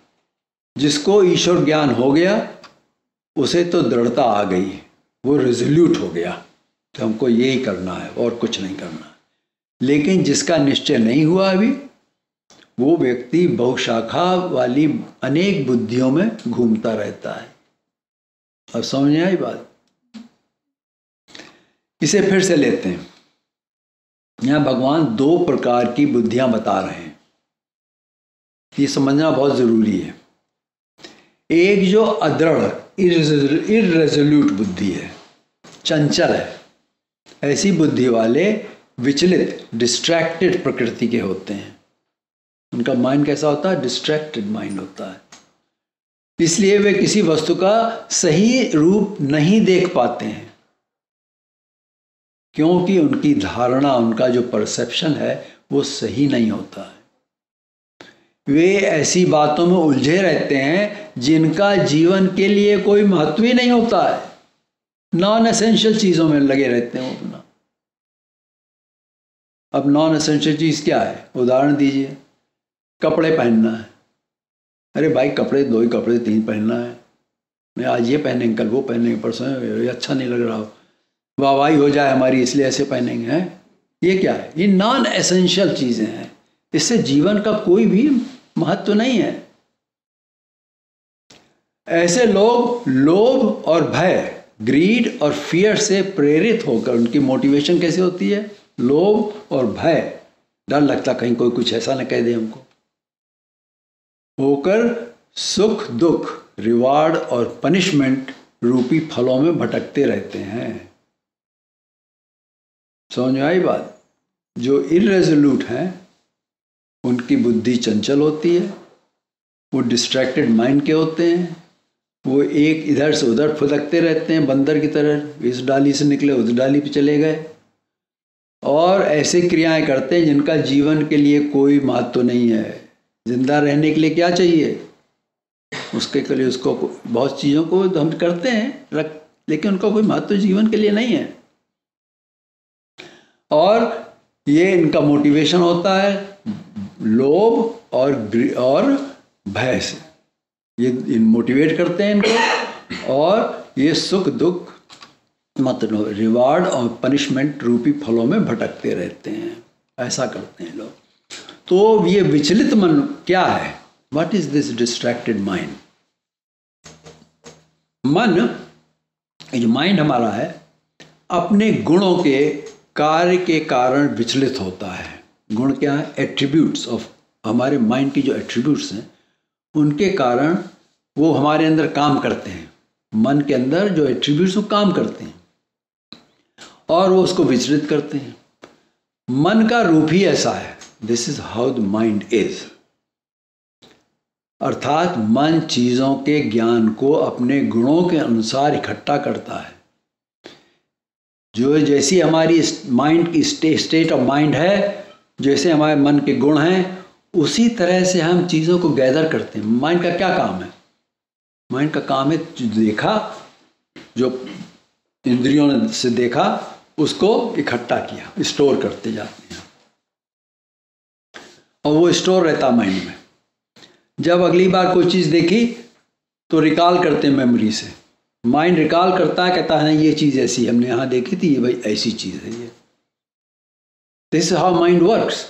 जिसको ईश्वर ज्ञान हो गया उसे तो दृढ़ता आ गई, वो रिजोल्यूट हो गया कि हमको यही करना है और कुछ नहीं करना। लेकिन जिसका निश्चय नहीं हुआ अभी, वो व्यक्ति बहुशाखा वाली अनेक बुद्धियों में घूमता रहता है। अब समझ में आई बात? इसे फिर से लेते हैं। यहां भगवान दो प्रकार की बुद्धियां बता रहे हैं, ये समझना बहुत जरूरी है। एक जो अदृढ़ इररेजोल्यूट बुद्धि है, चंचल है, ऐसी बुद्धि वाले विचलित डिस्ट्रैक्टेड प्रकृति के होते हैं। उनका माइंड कैसा होता है? डिस्ट्रैक्टेड माइंड होता है। इसलिए वे किसी वस्तु का सही रूप नहीं देख पाते हैं, क्योंकि उनकी धारणा, उनका जो परसेप्शन है वो सही नहीं होता है। वे ऐसी बातों में उलझे रहते हैं जिनका जीवन के लिए कोई महत्व ही नहीं होता है। नॉन एसेंशियल चीजों में लगे रहते हैं अपना। अब नॉन एसेंशियल चीज क्या है? उदाहरण दीजिए। कपड़े पहनना है, अरे भाई कपड़े दो ही कपड़े तीन पहनना है, मैं आज ये पहनेंगे, कल वो पहनेंगे, परसों ये अच्छा नहीं लग रहा हो, वाहवाही हो जाए हमारी इसलिए ऐसे पहनेंगे, हैं? ये क्या है? ये नॉन एसेंशियल चीजें हैं, इससे जीवन का कोई भी महत्व नहीं है। ऐसे लोग लोभ और भय, ग्रीड और फियर से प्रेरित होकर, उनकी मोटिवेशन कैसे होती है? लोभ और भय, डर लगता कहीं कोई कुछ ऐसा न कह दे हमको, होकर सुख दुख, रिवार्ड और पनिशमेंट रूपी फलों में भटकते रहते हैं। समझ में आई बात? जो इररेजोल्यूट हैं उनकी बुद्धि चंचल होती है, वो डिस्ट्रैक्टेड माइंड के होते हैं, वो एक इधर से उधर फुदकते रहते हैं बंदर की तरह, इस डाली से निकले उस डाली पे चले गए, और ऐसे क्रियाएं करते हैं जिनका जीवन के लिए कोई महत्व नहीं है। जिंदा रहने के लिए क्या चाहिए? उसके लिए उसको बहुत चीज़ों को हम करते हैं लेकिन उनका कोई महत्व जीवन के लिए नहीं है। और ये इनका मोटिवेशन होता है लोभ और भय से, ये मोटिवेट करते हैं इनको, और ये सुख दुख मतलब रिवार्ड और पनिशमेंट रूपी फलों में भटकते रहते हैं। ऐसा करते हैं लोग। तो ये विचलित मन क्या है? What is this distracted mind? मन, ये जो माइंड हमारा है, अपने गुणों के कार्य के कारण विचलित होता है। गुण क्या है? एट्रीब्यूट्स ऑफ हमारे माइंड की जो एट्रीब्यूट्स हैं उनके कारण वो हमारे अंदर काम करते हैं। मन के अंदर जो एट्रीब्यूट्स वो काम करते हैं और वो उसको विचलित करते हैं। मन का रूप ही ऐसा है। This is how the mind is. अर्थात मन चीज़ों के ज्ञान को अपने गुणों के अनुसार इकट्ठा करता है। जो जैसी हमारी माइंड की स्टेट ऑफ माइंड है, जैसे हमारे मन के गुण हैं, उसी तरह से हम चीज़ों को गैदर करते हैं। माइंड का क्या काम है? माइंड का काम है जो देखा, जो इंद्रियों से देखा, उसको इकट्ठा किया, स्टोर करते जाते हैं और वो स्टोर रहता माइंड में। जब अगली बार कोई चीज़ देखी तो रिकॉल करते हैं मेमोरी से। माइंड रिकॉल करता है, कहता है ये चीज़ ऐसी हमने यहाँ देखी थी, ये भाई ऐसी चीज़ है ये। This is how mind works.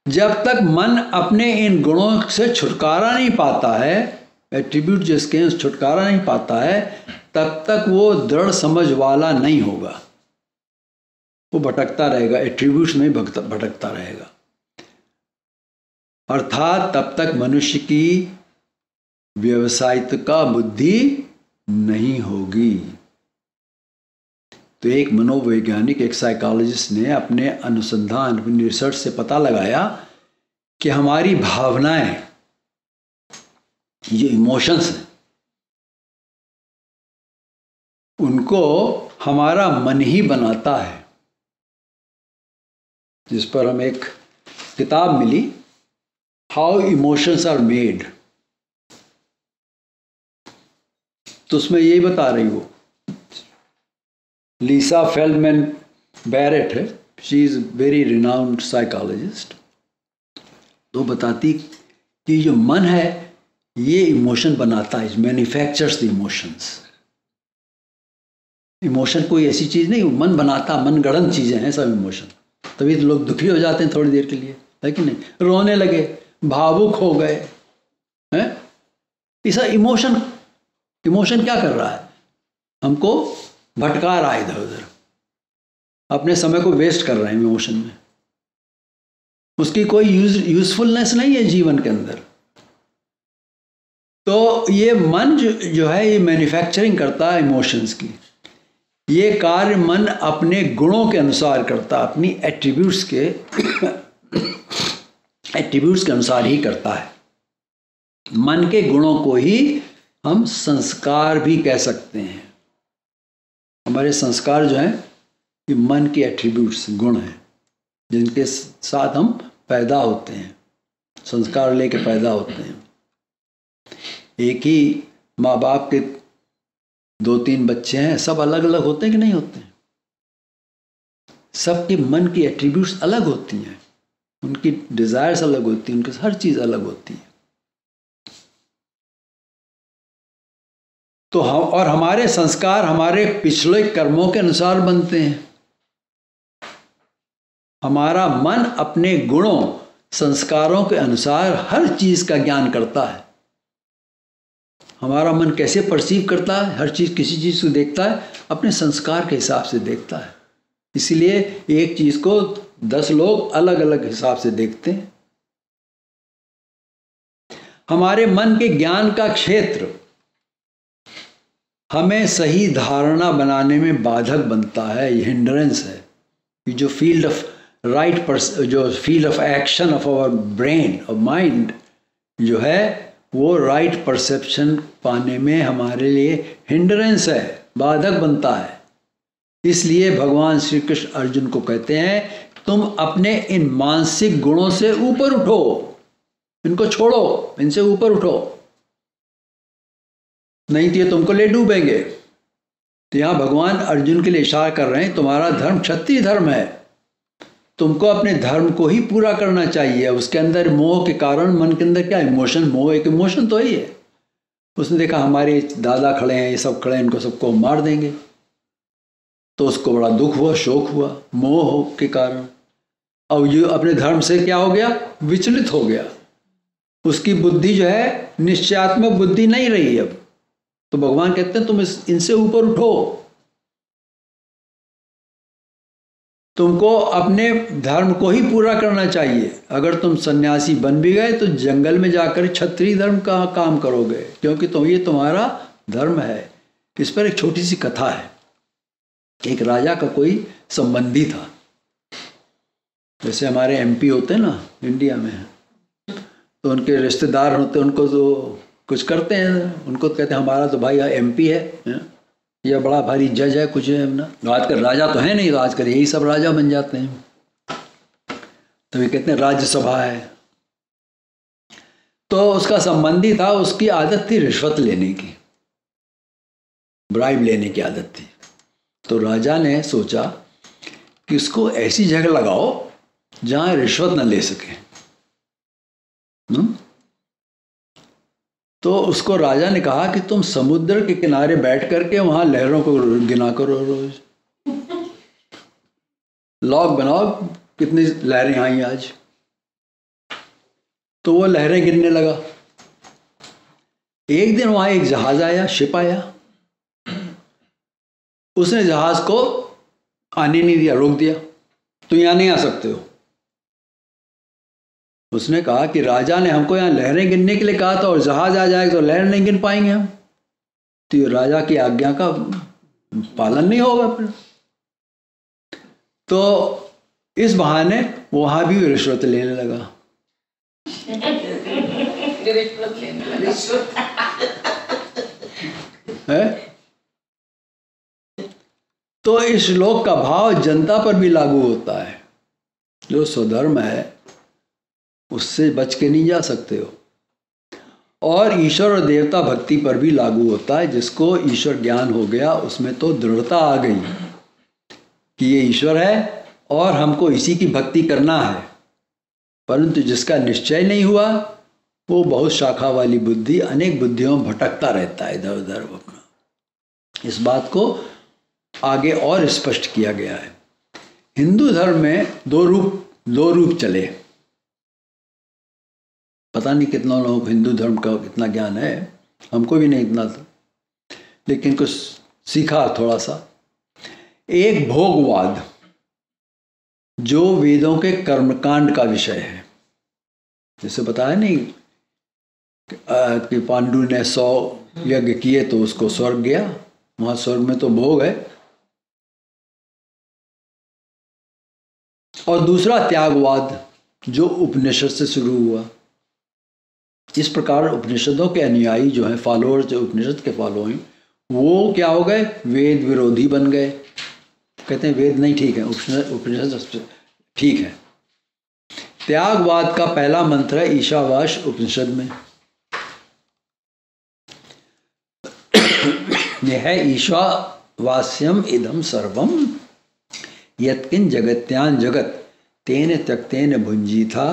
जब तक मन अपने इन गुणों से छुटकारा नहीं पाता है, एट्रीब्यूट जिसके छुटकारा नहीं पाता है, तब तक वो दृढ़ समझ वाला नहीं होगा। वो भटकता रहेगा, एट्रीब्यूट्स में भटकता रहेगा। अर्थात तब तक मनुष्य की व्यवसायिकता बुद्धि नहीं होगी। तो एक मनोवैज्ञानिक, एक साइकोलॉजिस्ट ने अपने अनुसंधान, अपनी रिसर्च से पता लगाया कि हमारी भावनाएं, ये इमोशंस हैं, उनको हमारा मन ही बनाता है। जिस पर हम एक किताब मिली, हाउ इमोशंस आर मेड, तो उसमें यही बता रही वो लीसा फेल्डमैन बैरेट है, she is very renowned psychologist. तो बताती कि जो मन है ये इमोशन बनाता है, मैन्युफैक्चर्स द इमोशंस। इमोशन कोई ऐसी चीज नहीं, मन बनाता, मन गढ़ंत चीजें हैं सब इमोशन। तभी तो लोग दुखी हो जाते हैं थोड़ी देर के लिए, है कि नहीं? रोने लगे, भावुक हो गए हैं। ऐसा इमोशन, इमोशन क्या कर रहा है? हमको भटका रहा है इधर उधर, अपने समय को वेस्ट कर रहे हैं इमोशन में। उसकी कोई यूजफुलनेस नहीं है जीवन के अंदर। तो ये मन जो है ये मैन्युफैक्चरिंग करता है इमोशंस की। ये कार्य मन अपने गुणों के अनुसार करता, अपनी एट्रीब्यूट्स के अनुसार ही करता है। मन के गुणों को ही हम संस्कार भी कह सकते हैं। हमारे संस्कार जो हैं ये मन के एट्रीब्यूट्स, गुण हैं, जिनके साथ हम पैदा होते हैं, संस्कार लेके पैदा होते हैं। एक ही माँ बाप के 2-3 बच्चे हैं, सब अलग अलग होते हैं कि नहीं होते हैं? सबके मन की एट्रीब्यूट्स अलग होती हैं, उनकी डिजायर्स अलग होती हैं, उनकी हर चीज अलग होती है। तो हम और हमारे संस्कार हमारे पिछले कर्मों के अनुसार बनते हैं। हमारा मन अपने गुणों, संस्कारों के अनुसार हर चीज का ज्ञान करता है। हमारा मन कैसे परसीव करता है? हर चीज, किसी चीज को देखता है अपने संस्कार के हिसाब से देखता है। इसलिए एक चीज को 10 लोग अलग अलग हिसाब से देखते हैं। हमारे मन के ज्ञान का क्षेत्र हमें सही धारणा बनाने में बाधक बनता है, ये हिंड्रेंस है। ये जो फील्ड ऑफ जो field of action of our brain और माइंड जो है, वो राइट परसेप्शन पाने में हमारे लिए हिंड्रेंस है, बाधक बनता है। इसलिए भगवान श्री कृष्ण अर्जुन को कहते हैं, तुम अपने इन मानसिक गुणों से ऊपर उठो, इनको छोड़ो, इनसे ऊपर उठो, नहीं तो ये तुमको ले डूबेंगे। तो यहां भगवान अर्जुन के लिए इशारा कर रहे हैं, तुम्हारा धर्म क्षत्रिय धर्म है, तुमको अपने धर्म को ही पूरा करना चाहिए। उसके अंदर मोह के कारण मन के अंदर क्या इमोशन, मोह एक इमोशन तो ही है। उसने देखा हमारे दादा खड़े हैं, ये सब खड़े हैं, इनको सबको मार देंगे, तो उसको बड़ा दुख हुआ, शोक हुआ, मोह के कारण। अब ये अपने धर्म से क्या हो गया? विचलित हो गया। उसकी बुद्धि जो है निश्चयात्मक बुद्धि नहीं रही अब। तो भगवान कहते हैं तुम इनसे ऊपर उठो, तुमको अपने धर्म को ही पूरा करना चाहिए। अगर तुम सन्यासी बन भी गए तो जंगल में जाकर क्षत्रिय धर्म का काम करोगे, क्योंकि ये तुम्हारा धर्म है। इस पर एक छोटी सी कथा है। एक राजा का कोई संबंधी था, जैसे हमारे एमपी होते हैं ना इंडिया में, तो उनके रिश्तेदार होते हैं, उनको तो कुछ करते हैं, उनको तो कहते हैं हमारा तो भाई एमपी है या बड़ा भारी जज है, कुछ है ना। आजकल राजा तो है नहीं, तो आजकल यही सब राजा बन जाते हैं, तो ये कहते हैं राज्यसभा है। तो उसका संबंधी था, उसकी आदत थी रिश्वत लेने की, ब्राइब लेने की आदत थी। तो राजा ने सोचा कि उसको ऐसी जगह लगाओ जहां रिश्वत न ले सके। तो उसको राजा ने कहा कि तुम समुद्र के किनारे बैठ करके वहां लहरों को गिना करो रोज, लॉग बनाओ कितनी लहरें आई आज। तो वो लहरें गिनने लगा। एक दिन वहां एक जहाज आया, शिप आया, उसने जहाज को आने नहीं दिया, रोक दिया, तो यहां नहीं आ सकते हो। उसने कहा कि राजा ने हमको यहाँ लहरें गिनने के लिए कहा था, और जहाज आ जाएगा तो लहर नहीं गिन पाएंगे हम, तो ये राजा की आज्ञा का पालन नहीं होगा फिर। तो इस बहाने वहां भी रिश्वत लेने लगा। है? तो इस श्लोक का भाव जनता पर भी लागू होता है। जो स्वधर्म है उससे बच के नहीं जा सकते हो। और ईश्वर और देवता भक्ति पर भी लागू होता है। जिसको ईश्वर ज्ञान हो गया उसमें तो दृढ़ता आ गई कि ये ईश्वर है और हमको इसी की भक्ति करना है। परंतु जिसका निश्चय नहीं हुआ वो बहुत शाखा वाली बुद्धि अनेक बुद्धियों में भटकता रहता है इधर उधर अपना। इस बात को आगे और स्पष्ट किया गया है। हिंदू धर्म में दो रूप चले। पता नहीं कितना लोगों को हिंदू धर्म का कितना ज्ञान है, हमको भी नहीं इतना था, लेकिन कुछ सीखा थोड़ा सा। एक भोगवाद जो वेदों के कर्मकांड का विषय है, जैसे बताया नहीं कि पांडु ने 100 यज्ञ किए तो उसको स्वर्ग गया, वहां स्वर्ग में तो भोग है। और दूसरा त्यागवाद जो उपनिषद से शुरू हुआ। इस प्रकार उपनिषदों के अनुयायी जो हैं, फॉलोअर्स, जो उपनिषद के फॉलोइंग, वो क्या हो गए? वेद विरोधी बन गए। कहते हैं वेद नहीं ठीक है, उपनिषद ठीक है। त्यागवाद का पहला मंत्र है ईशावास्य उपनिषद में। यह है ईशावास्यम इदम सर्वम यत्किन जगत्यान जगत तेन त्यक्तेन भुंजीथा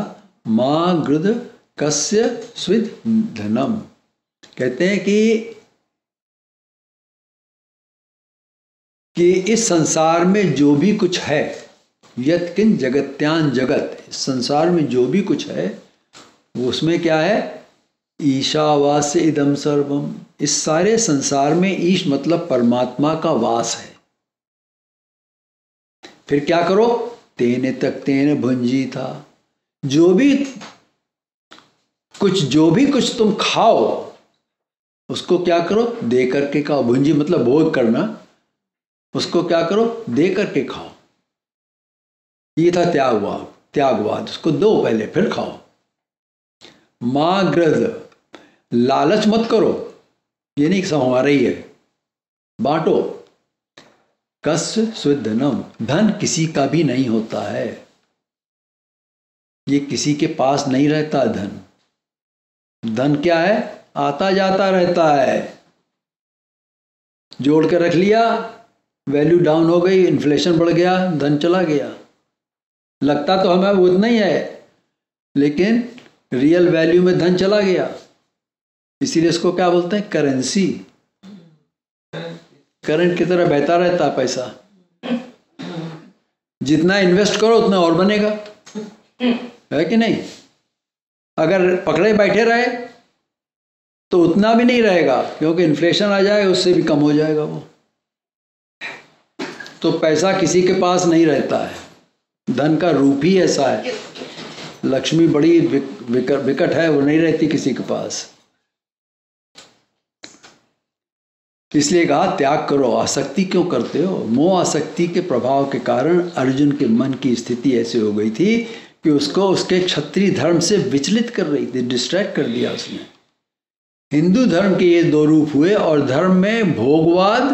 मां गृध कस्य स्विद धनम। कहते हैं कि इस संसार में जो भी कुछ है, यत्किन जगत्यान जगत, इस संसार में जो भी कुछ है उसमें क्या है? ईशावास्य इदम सर्वम। इस सारे संसार में ईश मतलब परमात्मा का वास है। फिर क्या करो? तेने तक तेने भुंजी था। जो भी कुछ तुम खाओ उसको क्या करो? दे करके खाओ। भुंजी मतलब भोग करना, उसको क्या करो? दे करके खाओ। ये था त्यागवाद। उसको दो पहले, फिर खाओ। मां गृध, लालच मत करो, ये नहीं सब हमारा ही है, बांटो। कस्य स्विद्धनम, धन किसी का भी नहीं होता है, ये किसी के पास नहीं रहता। धन क्या है? आता जाता रहता है। जोड़ के रख लिया, वैल्यू डाउन हो गई, इन्फ्लेशन बढ़ गया, धन चला गया। लगता तो हमें उतना ही है, लेकिन रियल वैल्यू में धन चला गया। इसीलिए इसको क्या बोलते हैं? करेंसी। करंट की तरह बहता रहता है पैसा। जितना इन्वेस्ट करो उतना और बनेगा, है कि नहीं? अगर पकड़े बैठे रहे तो उतना भी नहीं रहेगा, क्योंकि इन्फ्लेशन आ जाएगा, उससे भी कम हो जाएगा वो। तो पैसा किसी के पास नहीं रहता है। धन का रूप ही ऐसा है। लक्ष्मी बड़ी विकट है, वो नहीं रहती किसी के पास। इसलिए कहा त्याग करो। आसक्ति क्यों करते हो? मोह आसक्ति के प्रभाव के कारण अर्जुन के मन की स्थिति ऐसी हो गई थी कि उसको उसके क्षत्रिय धर्म से विचलित कर रही थी, डिस्ट्रैक्ट कर दिया उसने। हिंदू धर्म के ये दो रूप हुए और धर्म में भोगवाद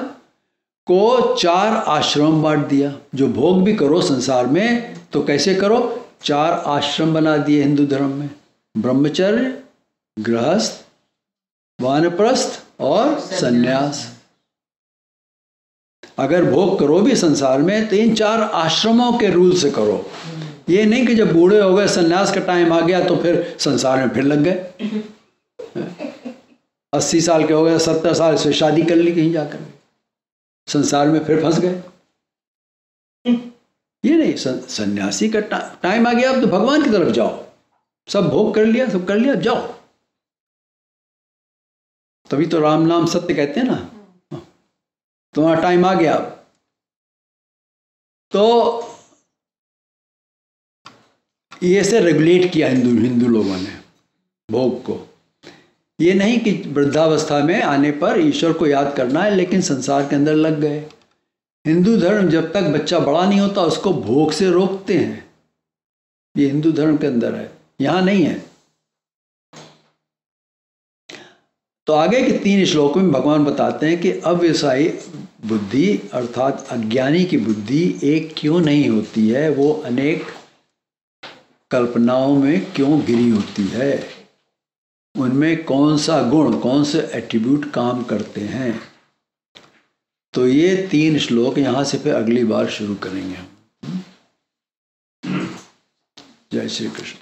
को 4 आश्रम बांट दिया। जो भोग भी करो संसार में तो कैसे करो? 4 आश्रम बना दिए हिंदू धर्म में, ब्रह्मचर्य, गृहस्थ, वानप्रस्थ और सन्यास। अगर भोग करो भी संसार में तो इन 4 आश्रमों के रूल से करो। ये नहीं कि जब बूढ़े हो गए, सन्यास का टाइम आ गया तो फिर संसार में फिर लग गए। 80 साल के हो गए, 70 साल से शादी कर ली कहीं जाकर, संसार में फिर फंस गए। ये नहीं, सन्यासी का टाइम आ गया, अब तो भगवान की तरफ जाओ। सब भोग कर लिया, सब कर लिया, जाओ। तभी तो राम नाम सत्य कहते हैं ना। तुम्हारा टाइम आ गया। तो ये से रेगुलेट किया हिंदू लोगों ने भोग को। ये नहीं कि वृद्धावस्था में आने पर ईश्वर को याद करना है, लेकिन संसार के अंदर लग गए। हिंदू धर्म जब तक बच्चा बड़ा नहीं होता उसको भोग से रोकते हैं। ये हिंदू धर्म के अंदर है, यहां नहीं है। तो आगे के 3 श्लोकों में भगवान बताते हैं कि अव्यवसायी बुद्धि अर्थात अज्ञानी की बुद्धि एक क्यों नहीं होती है, वो अनेक कल्पनाओं में क्यों गिरी होती है, उनमें कौन सा गुण, कौन से एट्रीब्यूट काम करते हैं। तो ये 3 श्लोक यहाँ से फिर अगली बार शुरू करेंगे हम। जय श्री कृष्ण।